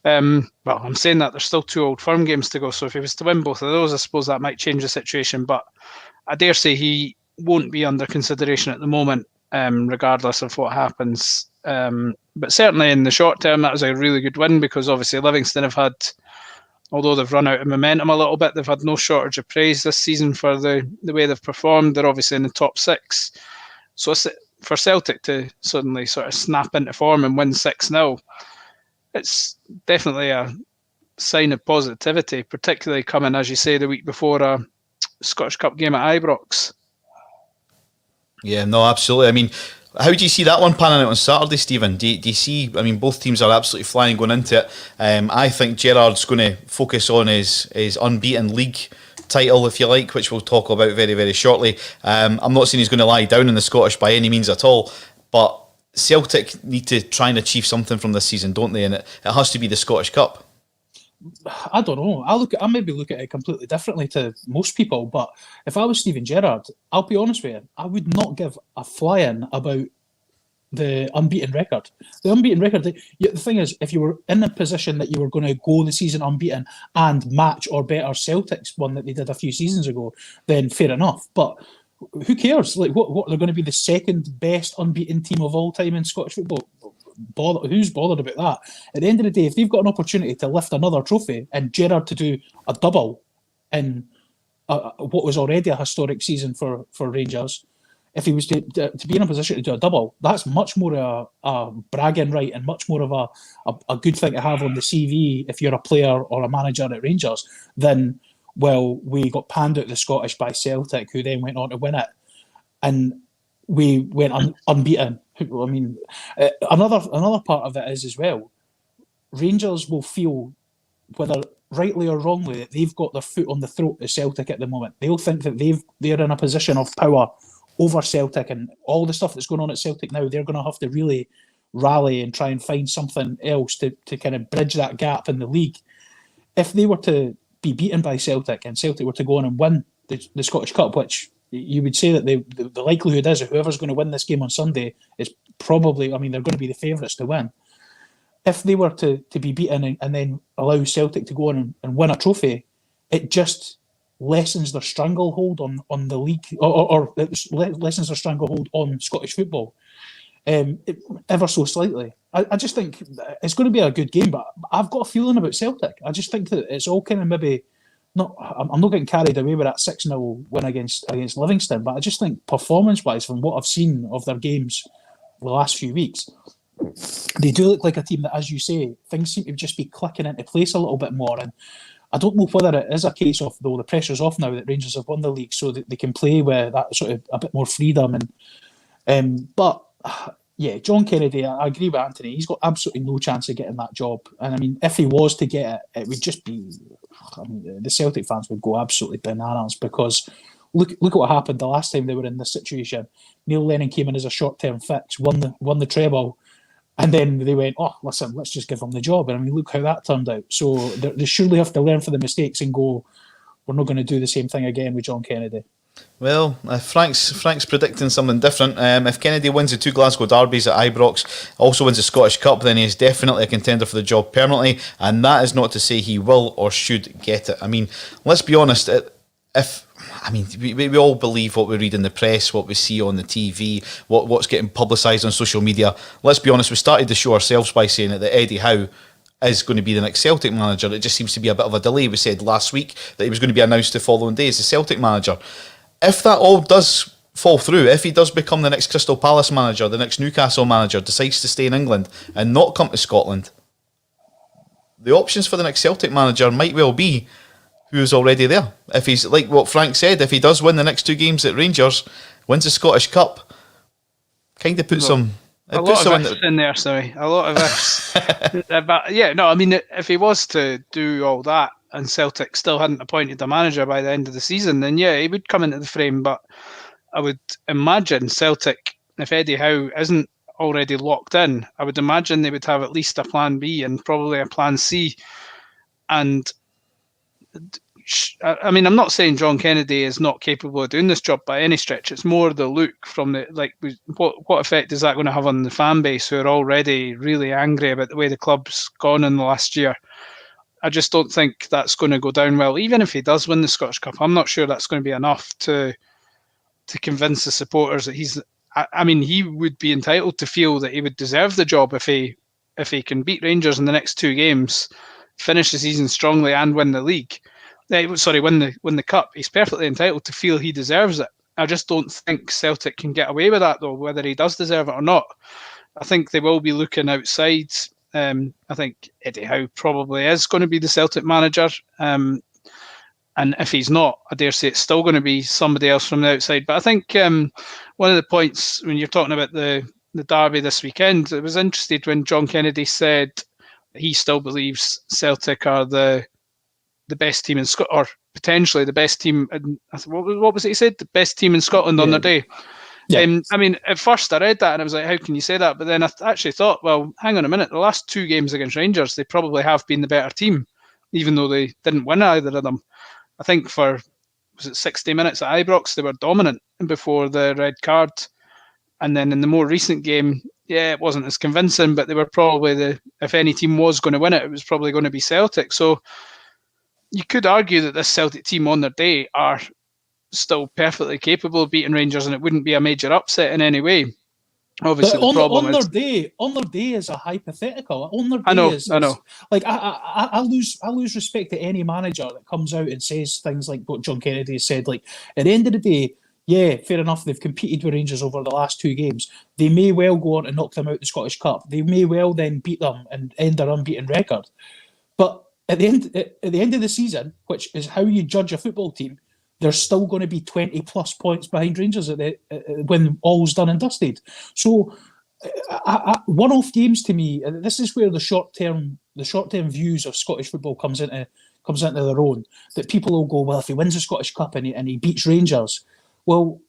Well, I'm saying that there's still 2 Old Firm games to go, so if he was to win both of those, I suppose that might change the situation. But I dare say he won't be under consideration at the moment, regardless of what happens. But certainly in the short term, that was a really good win because obviously Livingston have had, although they've run out of momentum a little bit, they've had no shortage of praise this season for the way they've performed. They're obviously in the top 6. So for Celtic to suddenly sort of snap into form and win 6-0, it's definitely a sign of positivity, particularly coming, as you say, the week before a Scottish Cup game at Ibrox. Yeah, no, absolutely. I mean, how do you see that one panning out on Saturday, Stephen? Do you see, I mean, both teams are absolutely flying going into it. I think Gerrard's going to focus on his unbeaten league title, if you like, which we'll talk about very, very shortly. I'm not saying he's going to lie down in the Scottish by any means at all, but Celtic need to try and achieve something from this season, don't they? And it has to be the Scottish Cup. I don't know. I maybe look at it completely differently to most people, but if I was Steven Gerrard, I'll be honest with you, I would not give a flying about the unbeaten record. The unbeaten record, the thing is, if you were in a position that you were going to go the season unbeaten and match or better Celtics one that they did a few seasons ago, then fair enough. But who cares? Like, what they're going to be the second best unbeaten team of all time in Scottish football? Who's bothered about that? At the end of the day, if they've got an opportunity to lift another trophy and Gerrard to do a double in what was already a historic season for Rangers, if he was to be in a position to do a double, that's much more a bragging right and much more of a good thing to have on the CV if you're a player or a manager at Rangers than, well, we got panned out the Scottish by Celtic, who then went on to win it, and we went unbeaten. I mean, another part of it is as well, Rangers will feel, whether rightly or wrongly, that they've got their foot on the throat of Celtic at the moment. They'll think that they're in a position of power over Celtic, and all the stuff that's going on at Celtic now, they're going to have to really rally and try and find something else to kind of bridge that gap in the league. If they were to be beaten by Celtic and Celtic were to go on and win the Scottish Cup, which you would say that the likelihood is that whoever's going to win this game on Sunday is probably, I mean, they're going to be the favourites to win. If they were to be beaten and then allow Celtic to go on and win a trophy, it just lessens their stranglehold on the league, or it lessens their stranglehold on Scottish football, ever so slightly. I just think it's going to be a good game, but I've got a feeling about Celtic. I just think that it's all kind of maybe not. I'm not getting carried away with that 6-0 win against Livingston, but I just think performance-wise, from what I've seen of their games the last few weeks, they do look like a team that, as you say, things seem to just be clicking into place a little bit more. And I don't know whether it is a case of, though, the pressure's off now that Rangers have won the league, so that they can play with that sort of a bit more freedom. But yeah, John Kennedy, I agree with Anthony. He's got absolutely no chance of getting that job. And I mean, if he was to get it, it would just be. I mean, the Celtic fans would go absolutely bananas, because look at what happened the last time they were in this situation. Neil Lennon came in as a short-term fix, won the treble, and then they went, "Oh, listen, let's just give him the job." And I mean, look how that turned out. So they surely have to learn from the mistakes and go, "We're not going to do the same thing again with John Kennedy." Well, Frank's predicting something different. If Kennedy wins the 2 Glasgow derbies at Ibrox, also wins the Scottish Cup, then he is definitely a contender for the job permanently, and that is not to say he will or should get it. I mean, let's be honest. We all believe what we read in the press, what we see on the TV, what's getting publicised on social media. Let's be honest, we started the show ourselves by saying that Eddie Howe is going to be the next Celtic manager. It just seems to be a bit of a delay. We said last week that he was going to be announced the following day as the Celtic manager. If that all does fall through, if he does become the next Crystal Palace manager, the next Newcastle manager, decides to stay in England and not come to Scotland, the options for the next Celtic manager might well be who's already there. If he's, like what Frank said, if he does win the next 2 games at Rangers, wins the Scottish Cup, kind of puts him... A lot of ifs in there, sorry. A lot of ifs. But yeah, no, I mean, if he was to do all that and Celtic still hadn't appointed a manager by the end of the season, then yeah, he would come into the frame. But I would imagine Celtic, if Eddie Howe isn't already locked in, I would imagine they would have at least a plan B and probably a plan C. And I mean, I'm not saying John Kennedy is not capable of doing this job by any stretch. It's more the look from the, like, what effect is that going to have on the fan base, who are already really angry about the way the club's gone in the last year. I just don't think that's going to go down well. Even if he does win the Scottish Cup, I'm not sure that's going to be enough to convince the supporters that he's. I mean, he would be entitled to feel that he would deserve the job if he can beat Rangers in the next 2 games, finish the season strongly, and win the league. Win the cup. He's perfectly entitled to feel he deserves it. I just don't think Celtic can get away with that, though, whether he does deserve it or not. I think they will be looking outside. I think Eddie Howe probably is going to be the Celtic manager. And if he's not, I dare say it's still going to be somebody else from the outside. But I think one of the points when you're talking about the derby this weekend, I was interested when John Kennedy said he still believes Celtic are the best team in Scotland, or potentially the best team. What was it he said? The best team in Scotland on their day. Yeah. I mean, at first I read that and I was like, how can you say that? But then I actually thought, well, hang on a minute. The last 2 games against Rangers, they probably have been the better team, even though they didn't win either of them. I think for, was it 60 minutes at Ibrox, they were dominant before the red card. And then in the more recent game, yeah, it wasn't as convincing, but they were probably if any team was going to win it, it was probably going to be Celtic. So you could argue that this Celtic team on their day are still perfectly capable of beating Rangers, and it wouldn't be a major upset in any way. Obviously, the problem on their day is a hypothetical. On their day I know. Like I lose respect to any manager that comes out and says things like what John Kennedy said. Like, at the end of the day, yeah, fair enough. They've competed with Rangers over the last 2 games. They may well go on and knock them out the Scottish Cup. They may well then beat them and end their unbeaten record. But at the end of the season, which is how you judge a football team, they're still going to be 20 plus points behind Rangers when all's done and dusted. So, one-off games to me, this is where the short-term views of Scottish football comes into their own. That people will go, well, if he wins the Scottish Cup and he beats Rangers, well,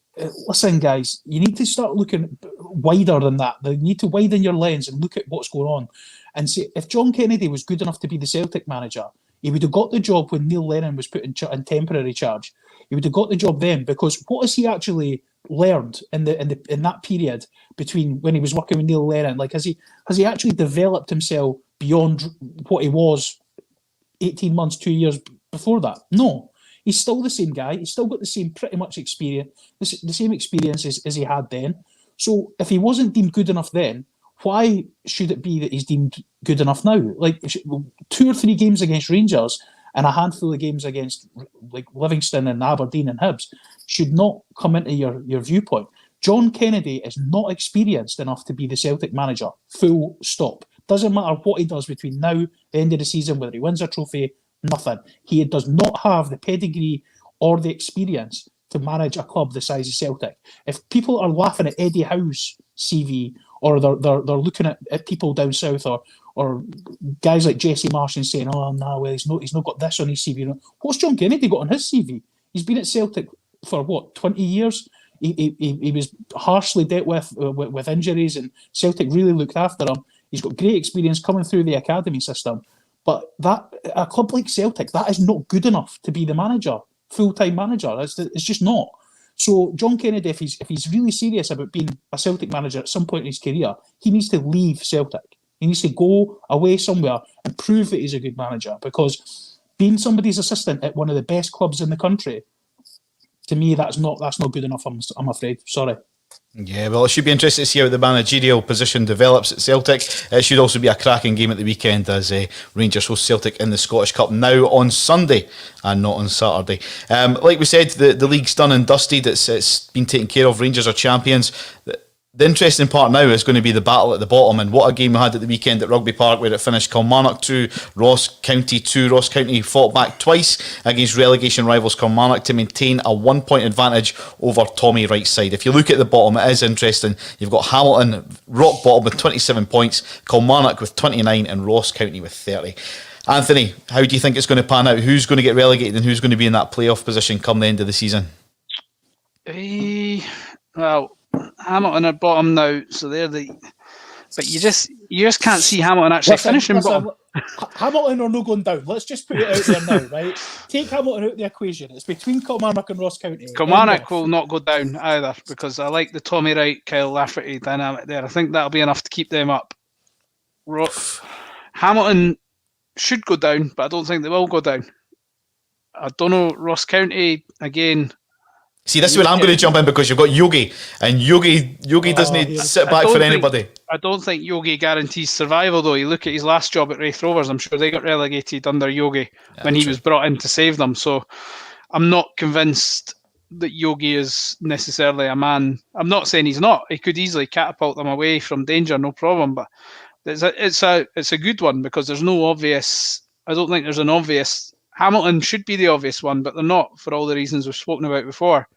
listen, guys, you need to start looking wider than that. You need to widen your lens and look at what's going on. And see, if John Kennedy was good enough to be the Celtic manager, he would have got the job when Neil Lennon was put in temporary charge. He would have got the job then, because what has he actually learned in that period between when he was working with Neil Lennon? Like, has he actually developed himself beyond what he was 18 months, 2 years before that? No. He's still the same guy. He's still got the same pretty much experience, the same experiences as he had then. So if he wasn't deemed good enough then, why should it be that he's deemed good enough now? Like 2 or 3 games against Rangers and a handful of games against like Livingston and Aberdeen and Hibs should not come into your viewpoint. John Kennedy is not experienced enough to be the Celtic manager. Full stop. Doesn't matter what he does between now, the end of the season, whether he wins a trophy, nothing. He does not have the pedigree or the experience to manage a club the size of Celtic. If people are laughing at Eddie Howe's CV, or they're looking at people down south, or guys like Jesse Marsh and saying, "Oh no, well he's not got this on his CV." What's John Kennedy got on his CV? He's been at Celtic for what, 20 years. He was harshly dealt with injuries, and Celtic really looked after him. He's got great experience coming through the academy system. But that a club like Celtic, that is not good enough to be the manager, full-time manager. It's just not. So John Kennedy, if he's really serious about being a Celtic manager at some point in his career, he needs to leave Celtic. He needs to go away somewhere and prove that he's a good manager. Because being somebody's assistant at one of the best clubs in the country, to me, that's not good enough. I'm afraid. Sorry. Yeah, well, it should be interesting to see how the managerial position develops at Celtic. It should also be a cracking game at the weekend as Rangers host Celtic in the Scottish Cup now on Sunday and not on Saturday. Like we said, the league's done and dusted. It's been taken care of. Rangers are champions. The interesting part now is going to be the battle at the bottom, and what a game we had at the weekend at Rugby Park, where it finished Kilmarnock 2, Ross County 2. Ross County fought back twice against relegation rivals Kilmarnock to maintain a 1-point advantage over Tommy Wright's side. If you look at the bottom, it is interesting. You've got Hamilton rock bottom with 27 points, Kilmarnock with 29 and Ross County with 30. Anthony, how do you think it's going to pan out? Who's going to get relegated and who's going to be in that playoff position come the end of the season? Well, Hamilton are bottom now, so they're the. But you just can't see Hamilton actually finishing bottom. Hamilton are no going down. Let's just put it out there now, right? Take Hamilton out of the equation. It's between Kilmarnock and Ross County. Kilmarnock will not go down either, because I like the Tommy Wright, Kyle Lafferty dynamic there. I think that'll be enough to keep them up. Hamilton should go down, but I don't think they will go down. I don't know. Ross County again. See, this is where I'm going to jump in, because you've got Yogi, and Yogi doesn't sit back for anybody. I don't think Yogi guarantees survival, though. You look at his last job at Wraith Rovers, I'm sure they got relegated under Yogi when he was brought in to save them. So I'm not convinced that Yogi is necessarily a man. I'm not saying he's not. He could easily catapult them away from danger, no problem. But it's a good one, because there's no obvious. I don't think there's an obvious. Hamilton should be the obvious one, but they're not, for all the reasons we've spoken about before.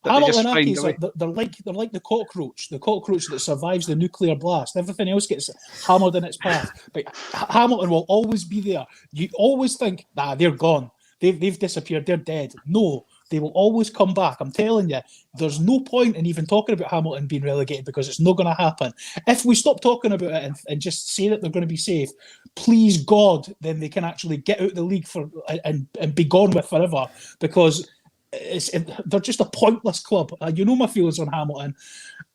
Hamilton they're like the cockroach that survives the nuclear blast. Everything else gets hammered in its path, but Hamilton will always be there. You always think, they're gone, they've disappeared, they're dead. No, they will always come back. I'm telling you, there's no point in even talking about Hamilton being relegated, because it's not going to happen. If we stop talking about it and just say that they're going to be safe, please God, then they can actually get out of the league and be gone with forever, because they're just a pointless club. You know my feelings on Hamilton.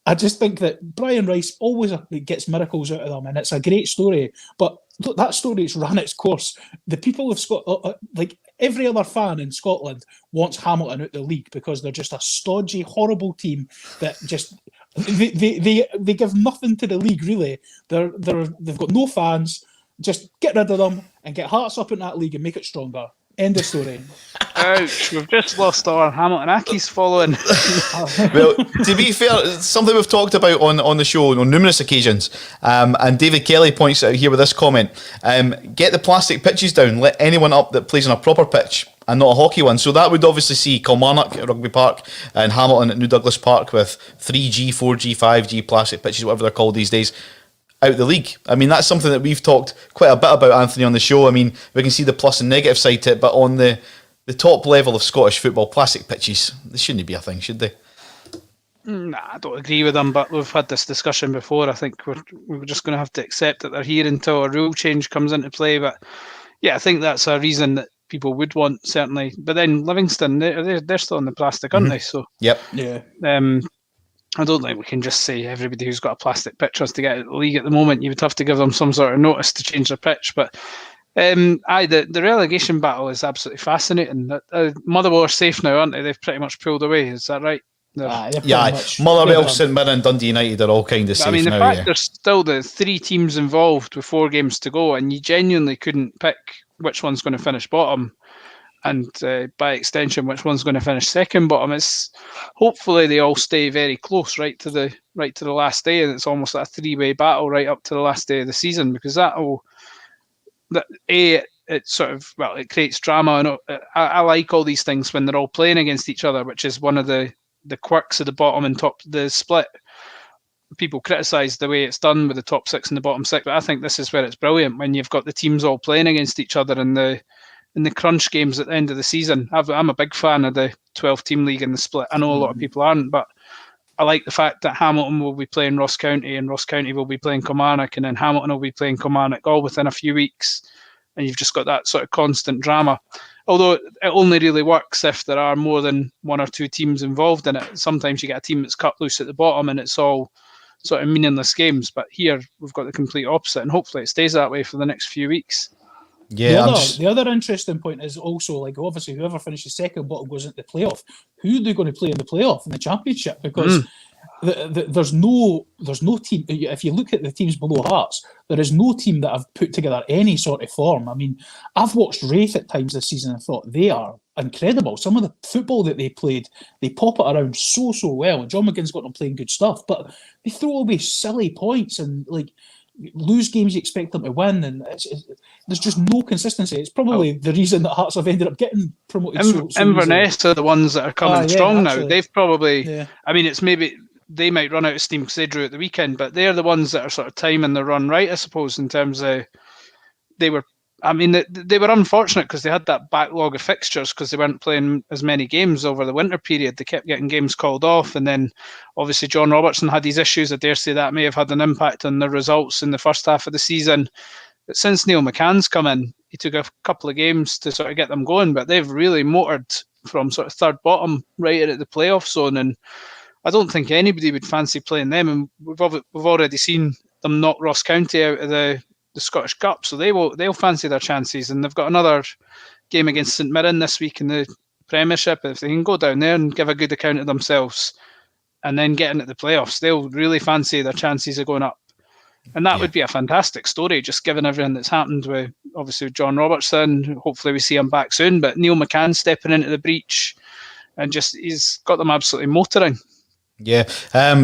I just think that Brian Rice always gets miracles out of them, and it's a great story. But look, that story's run its course. The people of Scotland, like every other fan in Scotland, wants Hamilton out of the league, because they're just a stodgy, horrible team that just they give nothing to the league, really. They've got no fans. Just get rid of them and get Hearts up in that league and make it stronger. End of story. Ouch, we've just lost our Hamilton Aki's following. Well, to be fair, it's something we've talked about on the show on numerous occasions. And David Kelly points out here with this comment: get the plastic pitches down, let anyone up that plays on a proper pitch and not a hockey one. So that would obviously see Kilmarnock at Rugby Park and Hamilton at New Douglas Park with 3G, 4G, 5G plastic pitches, whatever they're called these days, out the league. I mean, that's something that we've talked quite a bit about, Anthony, on the show. I mean, we can see the plus and negative side to it, but on the top level of Scottish football, plastic pitches, they shouldn't be a thing, should they? Nah, I don't agree with them, but we've had this discussion before. I think we're just going to have to accept that they're here until a rule change comes into play. But yeah, I think that's a reason that people would want, certainly. But then Livingston, they're still on the plastic, aren't they? So yep. Yeah. I don't think we can just say everybody who's got a plastic pitch has to get out of the league at the moment. You would have to give them some sort of notice to change their pitch. But The relegation battle is absolutely fascinating. Motherwell are safe now, aren't they? They've pretty much pulled away. Is that right? Yeah, Motherwell, St Mirren, Dundee United are all kind of safe now. I mean, the fact there's still the 3 teams involved with 4 games to go, and you genuinely couldn't pick which one's going to finish bottom, and by extension, which one's going to finish second bottom. It's hopefully they all stay very close right to the last day, and it's almost like a 3-way battle right up to the last day of the season, because it creates drama, and I like all these things when they're all playing against each other, which is one of the quirks of the bottom and top, the split. People criticise the way it's done with the top 6 and the bottom 6, but I think this is where it's brilliant, when you've got the teams all playing against each other in the crunch games at the end of the season. I'm a big fan of the 12-team league and the split. I know a lot of people aren't, but I like the fact that Hamilton will be playing Ross County, and Ross County will be playing Kilmarnock, and then Hamilton will be playing Kilmarnock, all within a few weeks, and you've just got that sort of constant drama. Although it only really works if there are more than 1 or 2 teams involved in it. Sometimes you get a team that's cut loose at the bottom and it's all sort of meaningless games. But here we've got the complete opposite, and hopefully it stays that way for the next few weeks. Yeah. The other interesting point is also, like, obviously whoever finishes second bottom goes into the playoff. Who are they going to play in the playoff in the championship? Because there's no team. If you look at the teams below Hearts, there is no team that have put together any sort of form. I mean, I've watched Wraith at times this season and thought they are incredible. Some of the football that they played, they pop it around so well. John McGinn's got them playing good stuff, but they throw away silly points and lose games you expect them to win, and there's just no consistency. It's probably the reason that Hearts have ended up getting promoted. Inverness are the ones that are coming strong now. They've probably, I mean, it's maybe they might run out of steam because they drew at the weekend, but they're the ones that are sort of timing the run right, I suppose, in terms of they were unfortunate because they had that backlog of fixtures because they weren't playing as many games over the winter period. They kept getting games called off, and then obviously John Robertson had these issues. I dare say that may have had an impact on the results in the first half of the season. But since Neil McCann's come in, he took a couple of games to sort of get them going, but they've really motored from sort of third bottom right into the playoff zone, and I don't think anybody would fancy playing them. And we've already seen them knock Ross County out of the Scottish Cup, so they'll fancy their chances, and they've got another game against St Mirren this week in the Premiership. If they can go down there and give a good account of themselves and then get into the playoffs, they'll really fancy their chances of going up. And that would be a fantastic story, just given everything that's happened with, obviously, with John Robertson. Hopefully we see him back soon, but Neil McCann stepping into the breach and he's got them absolutely motoring. Yeah,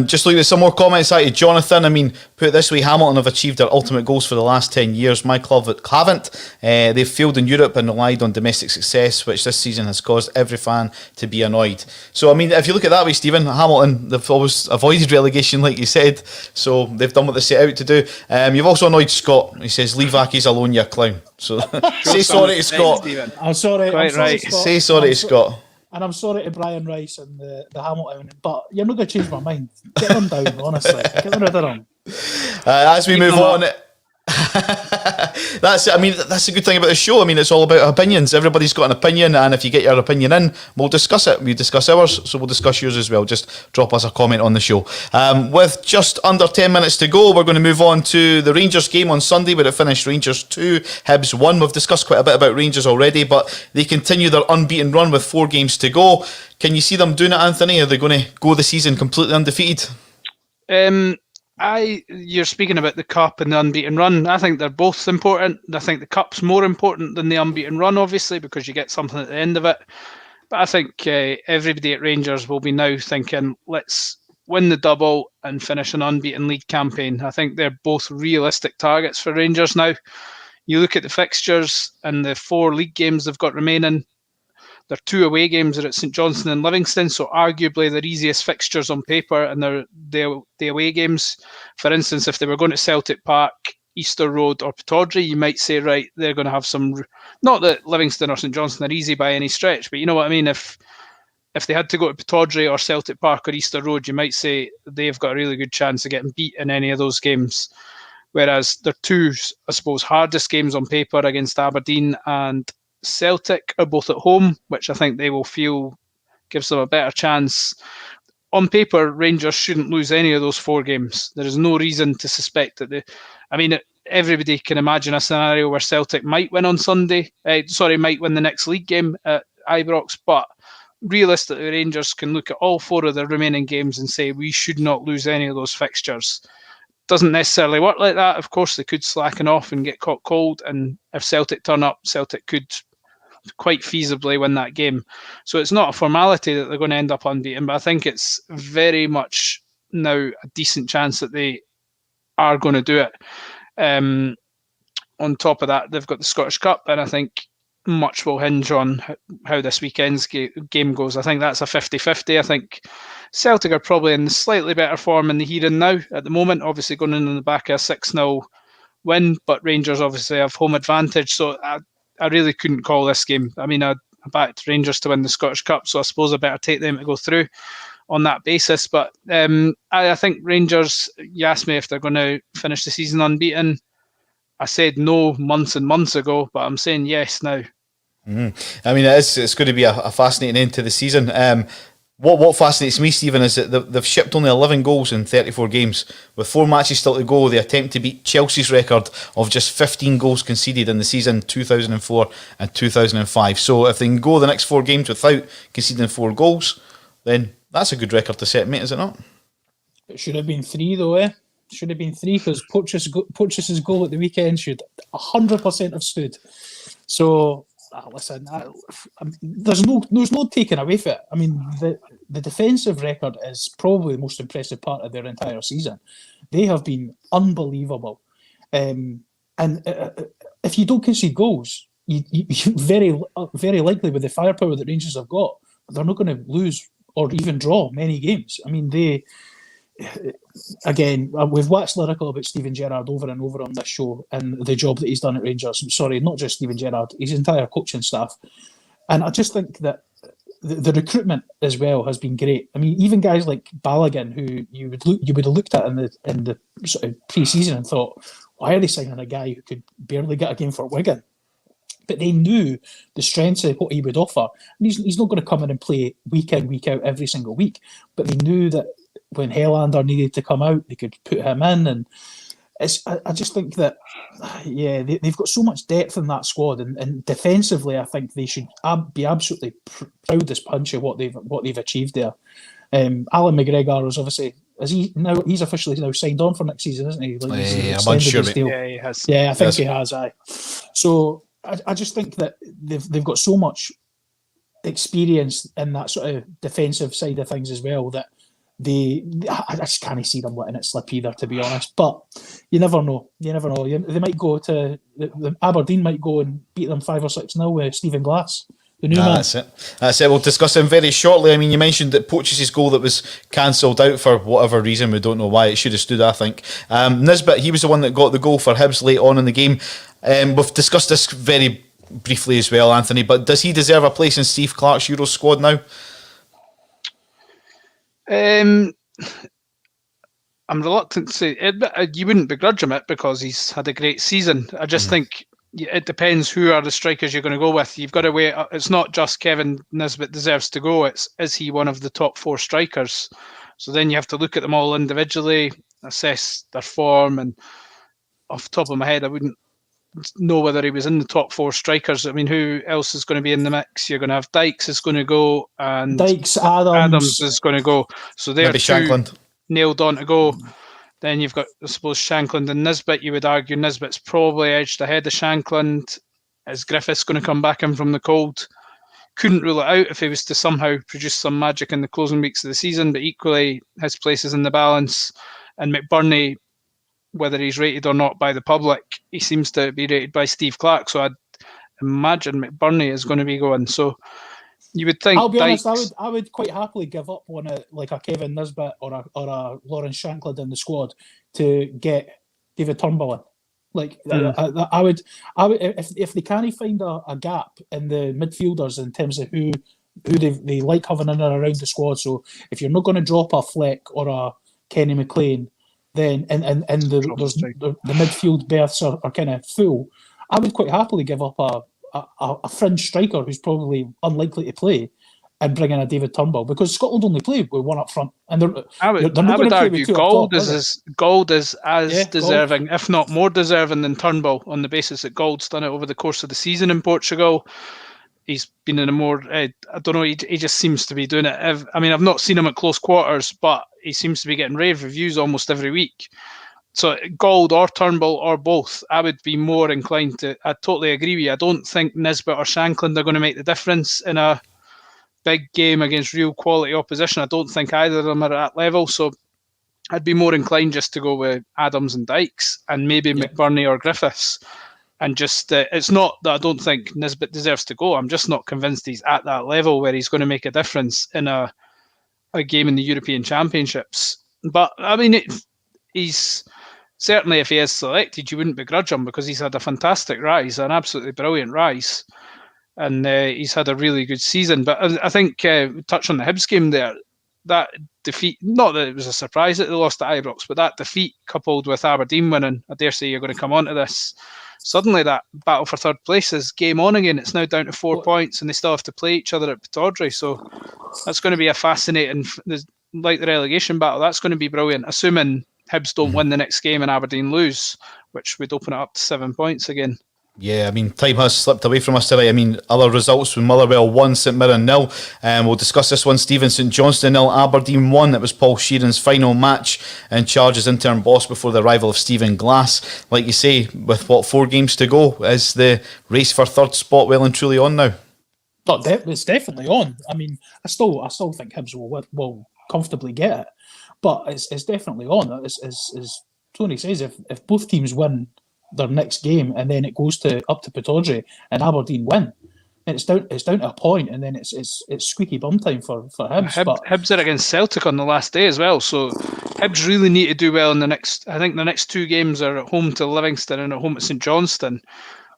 just looking at some more comments out of Jonathan. I mean, put it this way, Hamilton have achieved their ultimate goals for the last 10 years. My club haven't. They've failed in Europe and relied on domestic success, which this season has caused every fan to be annoyed. So, I mean, if you look at it that way, Stephen, Hamilton, they've always avoided relegation, like you said, so they've done what they set out to do. You've also annoyed Scott. He says, leave Aki's alone, you clown. So, say sorry to Scott. I'm sorry. Quite right. Scott. Say sorry to Scott. And I'm sorry to Brian Rice and the Hamilton, but you're not going to change my mind. Get them down, honestly. Get rid of them. As we move on, that's a good thing about the show. I mean, it's all about opinions. Everybody's got an opinion, and if you get your opinion in, we'll discuss it. We discuss ours, so we'll discuss yours as well. Just drop us a comment on the show. With just under 10 minutes to go, we're going to move on to the Rangers game on Sunday, where it finished Rangers 2, Hibs 1. We've discussed quite a bit about Rangers already, but they continue their unbeaten run with 4 games to go. Can you see them doing it, Anthony? Are they going to go the season completely undefeated? You're speaking about the Cup and the unbeaten run. I think they're both important. I think the Cup's more important than the unbeaten run, obviously, because you get something at the end of it. But I think everybody at Rangers will be now thinking, let's win the double and finish an unbeaten league campaign. I think they're both realistic targets for Rangers now. You look at the fixtures and the 4 league games they've got remaining. Their 2 away games are at St Johnstone and Livingston, so arguably their easiest fixtures on paper, and the away games. For instance, if they were going to Celtic Park, Easter Road or Pittodrie, you might say, right, they're going to have some... Not that Livingston or St Johnstone are easy by any stretch, but you know what I mean? If they had to go to Pittodrie or Celtic Park or Easter Road, you might say they've got a really good chance of getting beat in any of those games. Whereas their 2, I suppose, hardest games on paper against Aberdeen and Celtic are both at home, which I think they will feel gives them a better chance. On paper, Rangers shouldn't lose any of those 4 games. There is no reason to suspect that everybody can imagine a scenario where Celtic might win on Sunday. Might win the next league game at Ibrox, but realistically, Rangers can look at all 4 of their remaining games and say we should not lose any of those fixtures. Doesn't necessarily work like that. Of course, they could slacken off and get caught cold, and if Celtic turn up, Celtic could quite feasibly win that game. So it's not a formality that they're going to end up unbeaten, but I think it's very much now a decent chance that they are going to do it. On top of that, they've got the Scottish Cup, and I think much will hinge on how this weekend's game goes. I think that's a 50-50. I think Celtic are probably in slightly better form in the here and now at the moment, obviously going in on the back of a 6-0 win, but Rangers obviously have home advantage, so I really couldn't call this game. I mean, I backed Rangers to win the Scottish Cup, so I suppose I better take them to go through on that basis. But I think Rangers, you asked me if they're going to finish the season unbeaten. I said no months and months ago, but I'm saying yes now. I mean, it's going to be a fascinating end to the season. What fascinates me, Stephen, is that they've shipped only 11 goals in 34 games. With 4 matches still to go, they attempt to beat Chelsea's record of just 15 goals conceded in the season 2004 and 2005. So if they can go the next 4 games without conceding 4 goals, then that's a good record to set, mate, is it not? It should have been 3, though, eh? Should have been 3, because Porteous's goal at the weekend should 100% have stood. So, listen, there's no taking away from it. I mean, the defensive record is probably the most impressive part of their entire season. They have been unbelievable. And if you don't concede goals, you very, very likely with the firepower that Rangers have got, they're not going to lose or even draw many games. I mean, again, we've waxed lyrical about Steven Gerrard over and over on this show and the job that he's done at Rangers. Sorry, not just Steven Gerrard, his entire coaching staff. And I just think that the recruitment as well has been great. I mean, even guys like Balogun, who you would have looked at in the sort of pre-season and thought, why are they signing a guy who could barely get a game for Wigan? But they knew the strengths of what he would offer. And he's not going to come in and play week in, week out every single week. But they knew that when Helander needed to come out, they could put him in. And I just think that, yeah, they've got so much depth in that squad. And defensively, I think they should be absolutely proud as punch of what they've achieved there. Alan McGregor is obviously... he's officially now signed on for next season, isn't he? I'm unsure. Yeah, he has. Yeah, I think he has. Aye. So I just think that they've got so much experience in that sort of defensive side of things as well that I just can't see them letting it slip either, to be honest. But you never know. They might go to Aberdeen might go and beat them 5 or 6-0 with Stephen Glass. The new man. That's it. We'll discuss him very shortly. I mean, you mentioned that Poch's goal that was cancelled out for whatever reason. We don't know why. It should have stood, I think. Nisbet, he was the one that got the goal for Hibs late on in the game. We've discussed this very briefly as well, Anthony, but does he deserve a place in Steve Clarke's Euro squad now? I'm reluctant to say you wouldn't begrudge him it because he's had a great season. I just think it depends who are the strikers you're going to go with. You've got to weigh it. It's not just Kevin Nisbet deserves to go. Is he one of the top 4 strikers? So then you have to look at them all individually, assess their form, and off the top of my head, I wouldn't know whether he was in the top 4 strikers. I mean, who else is going to be in the mix? You're going to have Dykes is going to go, and Dykes, Adams is going to go. So they're maybe two Shankland nailed on to go. Then you've got, I suppose, Shankland and Nisbet. You would argue Nisbet's probably edged ahead of Shankland. Is Griffiths going to come back in from the cold? Couldn't rule it out if he was to somehow produce some magic in the closing weeks of the season, but equally his place is in the balance. And McBurney, whether he's rated or not by the public, he seems to be rated by Steve Clarke. So I'd imagine McBurney is going to be going. So you would think. I'll be honest, I would quite happily give up on like a Kevin Nisbet or a Lawrence Shankland in the squad to get David Turnbull in. Like I would if they can't find a gap in the midfielders in terms of who they like having in and around the squad. So if you're not going to drop a Fleck or a Kenny McLean, then and the midfield berths are kind of full, I would quite happily give up a fringe striker who's probably unlikely to play and bring in a David Turnbull, because Scotland only played with one up front, and they're I not would going to play argue with two up Gold top, is Gold is as Yeah, deserving, if not more deserving, than Turnbull, on the basis that Gold's done it over the course of the season in Portugal. He's been in a more, I don't know, he just seems to be doing it. I've not seen him at close quarters, but he seems to be getting rave reviews almost every week. So Gold or Turnbull or both, I would be more inclined to. I totally agree with you. I don't think Nisbet or Shankland are going to make the difference in a big game against real quality opposition. I don't think either of them are at that level. So I'd be more inclined just to go with Adams and Dykes and maybe McBurney or Griffiths. And just, it's not that I don't think Nisbet deserves to go. I'm just not convinced he's at that level where he's going to make a difference in a game in the European Championships. But, I mean, he's certainly, if he is selected, you wouldn't begrudge him, because he's had a fantastic rise, an absolutely brilliant rise. And he's had a really good season. But I think, touch on the Hibs game there, that defeat, not that it was a surprise that they lost to Ibrox, but that defeat coupled with Aberdeen winning, I dare say you're going to come on to this, suddenly that battle for third place is game on again. It's now down to 4 points, and they still have to play each other at Pittodrie. So that's going to be a fascinating, like the relegation battle, that's going to be brilliant, assuming Hibs don't win the next game and Aberdeen lose, which would open it up to 7 points again. Yeah, I mean, time has slipped away from us today. I mean, other results with Motherwell 1, St Mirren 0. We'll discuss this one. Stephen, St Johnstone 0, Aberdeen 1. It was Paul Sheeran's final match and Charges interim boss before the arrival of Stephen Glass. Like you say, with 4 games to go, is the race for third spot well and truly on now? It's definitely on. I mean, I still think Hibs will comfortably get it, but it's definitely on. As Tony says, if both teams win their next game and then it goes up to Pittodrie and Aberdeen win, and it's down to a point, and then it's squeaky bum time for Hibs. Hibs are against Celtic on the last day as well, so Hibs really need to do well in the next. I think the next 2 games are at home to Livingston and at home to St Johnstone.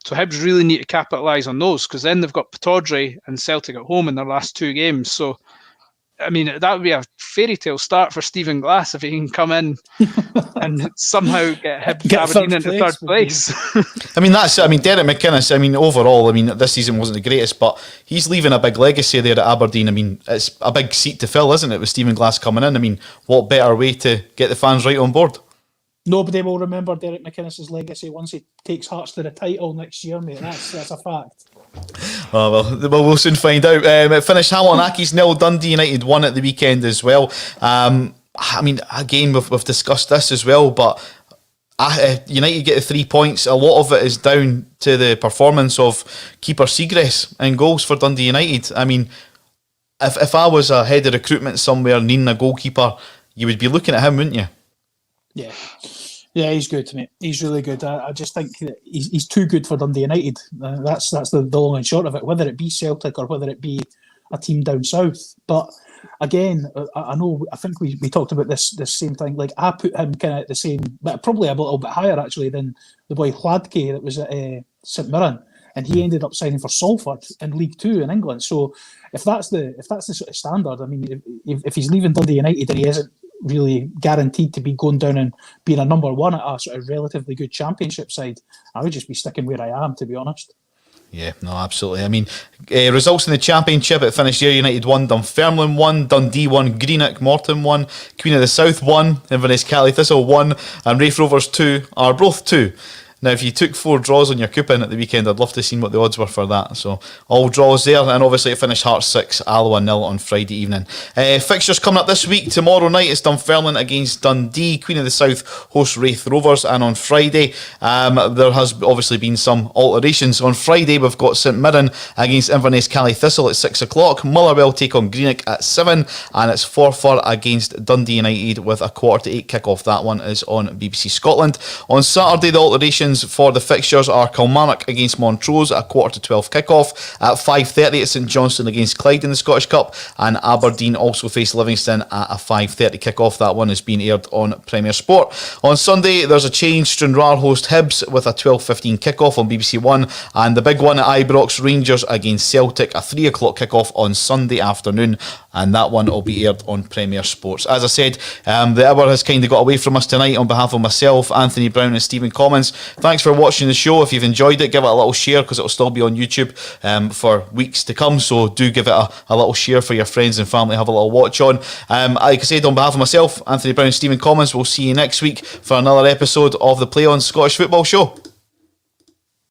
So Hibs really need to capitalise on those, because then they've got Pittodrie and Celtic at home in their last 2 games. So, I mean, that would be a fairy tale start for Stephen Glass if he can come in and somehow get Aberdeen into third place. I mean, Derek McInnes, overall, this season wasn't the greatest, but he's leaving a big legacy there at Aberdeen. I mean, it's a big seat to fill, isn't it, with Stephen Glass coming in? I mean, what better way to get the fans right on board? Nobody will remember Derek McInnes' legacy once he takes Hearts to the title next year, mate. That's a fact. Oh, well, we'll soon find out. It finished Hamilton Accies 0, Dundee United 1 at the weekend as well. Again, we've discussed this as well, but United get the 3 points. A lot of it is down to the performance of keeper Seagrass and goals for Dundee United. I mean, if I was a head of recruitment somewhere needing a goalkeeper, you would be looking at him, wouldn't you? Yeah, he's good to me. He's really good. I just think that he's too good for Dundee United. That's the long and short of it, whether it be Celtic or whether it be a team down south. But again, I think we talked about this same thing. Like, I put him kind of at the same, but probably a little bit higher actually than the boy Hladke that was at St Mirren, and he ended up signing for Salford in League Two in England. So if that's the sort of standard, I mean, if he's leaving Dundee United and he isn't really guaranteed to be going down and being a number one at a sort of relatively good championship side, I would just be sticking where I am, to be honest. Yeah, no, absolutely. I mean, results in the Championship, it finished Ayr United 1, Dunfermline 1, Dundee 1, Greenock Morton 1, Queen of the South 1, Inverness Cali Thistle 1, and Raith Rovers 2, Arbroath 2. Now, if you took 4 draws on your coupon at the weekend, I'd love to have seen what the odds were for that. So, all draws there, and obviously it finished Hearts 6, Alloa 0 on Friday evening. Fixtures coming up this week. Tomorrow night it's Dunfermline against Dundee. Queen of the South hosts Raith Rovers, and on Friday there has obviously been some alterations. On Friday we've got St Mirren against Inverness Cali Thistle at 6 o'clock. Motherwell take on Greenock at 7, and it's Forfar against Dundee United with a 7:45 kick-off. That one is on BBC Scotland. On Saturday, the alterations for the fixtures are Kilmarnock against Montrose at a 11:45 kick-off. At 5:30 it's St Johnstone against Clyde in the Scottish Cup, and Aberdeen also face Livingston at a 5:30 kick-off. That one is being aired on Premier Sport. On Sunday there's a change. Stranraer host Hibs with a 12:15 kick-off on BBC One, and the big one at Ibrox, Rangers against Celtic, a 3 o'clock kick-off on Sunday afternoon. and that one will be aired on Premier Sports. As I said, the hour has kind of got away from us tonight. On behalf of myself, Anthony Brown and Stephen Commons, thanks for watching the show. If you've enjoyed it, give it a little share, because it'll still be on YouTube for weeks to come, so do give it a little share for your friends and family, have a little watch on. Like I said, on behalf of myself, Anthony Brown and Stephen Commons, we'll see you next week for another episode of the Play On Scottish Football Show.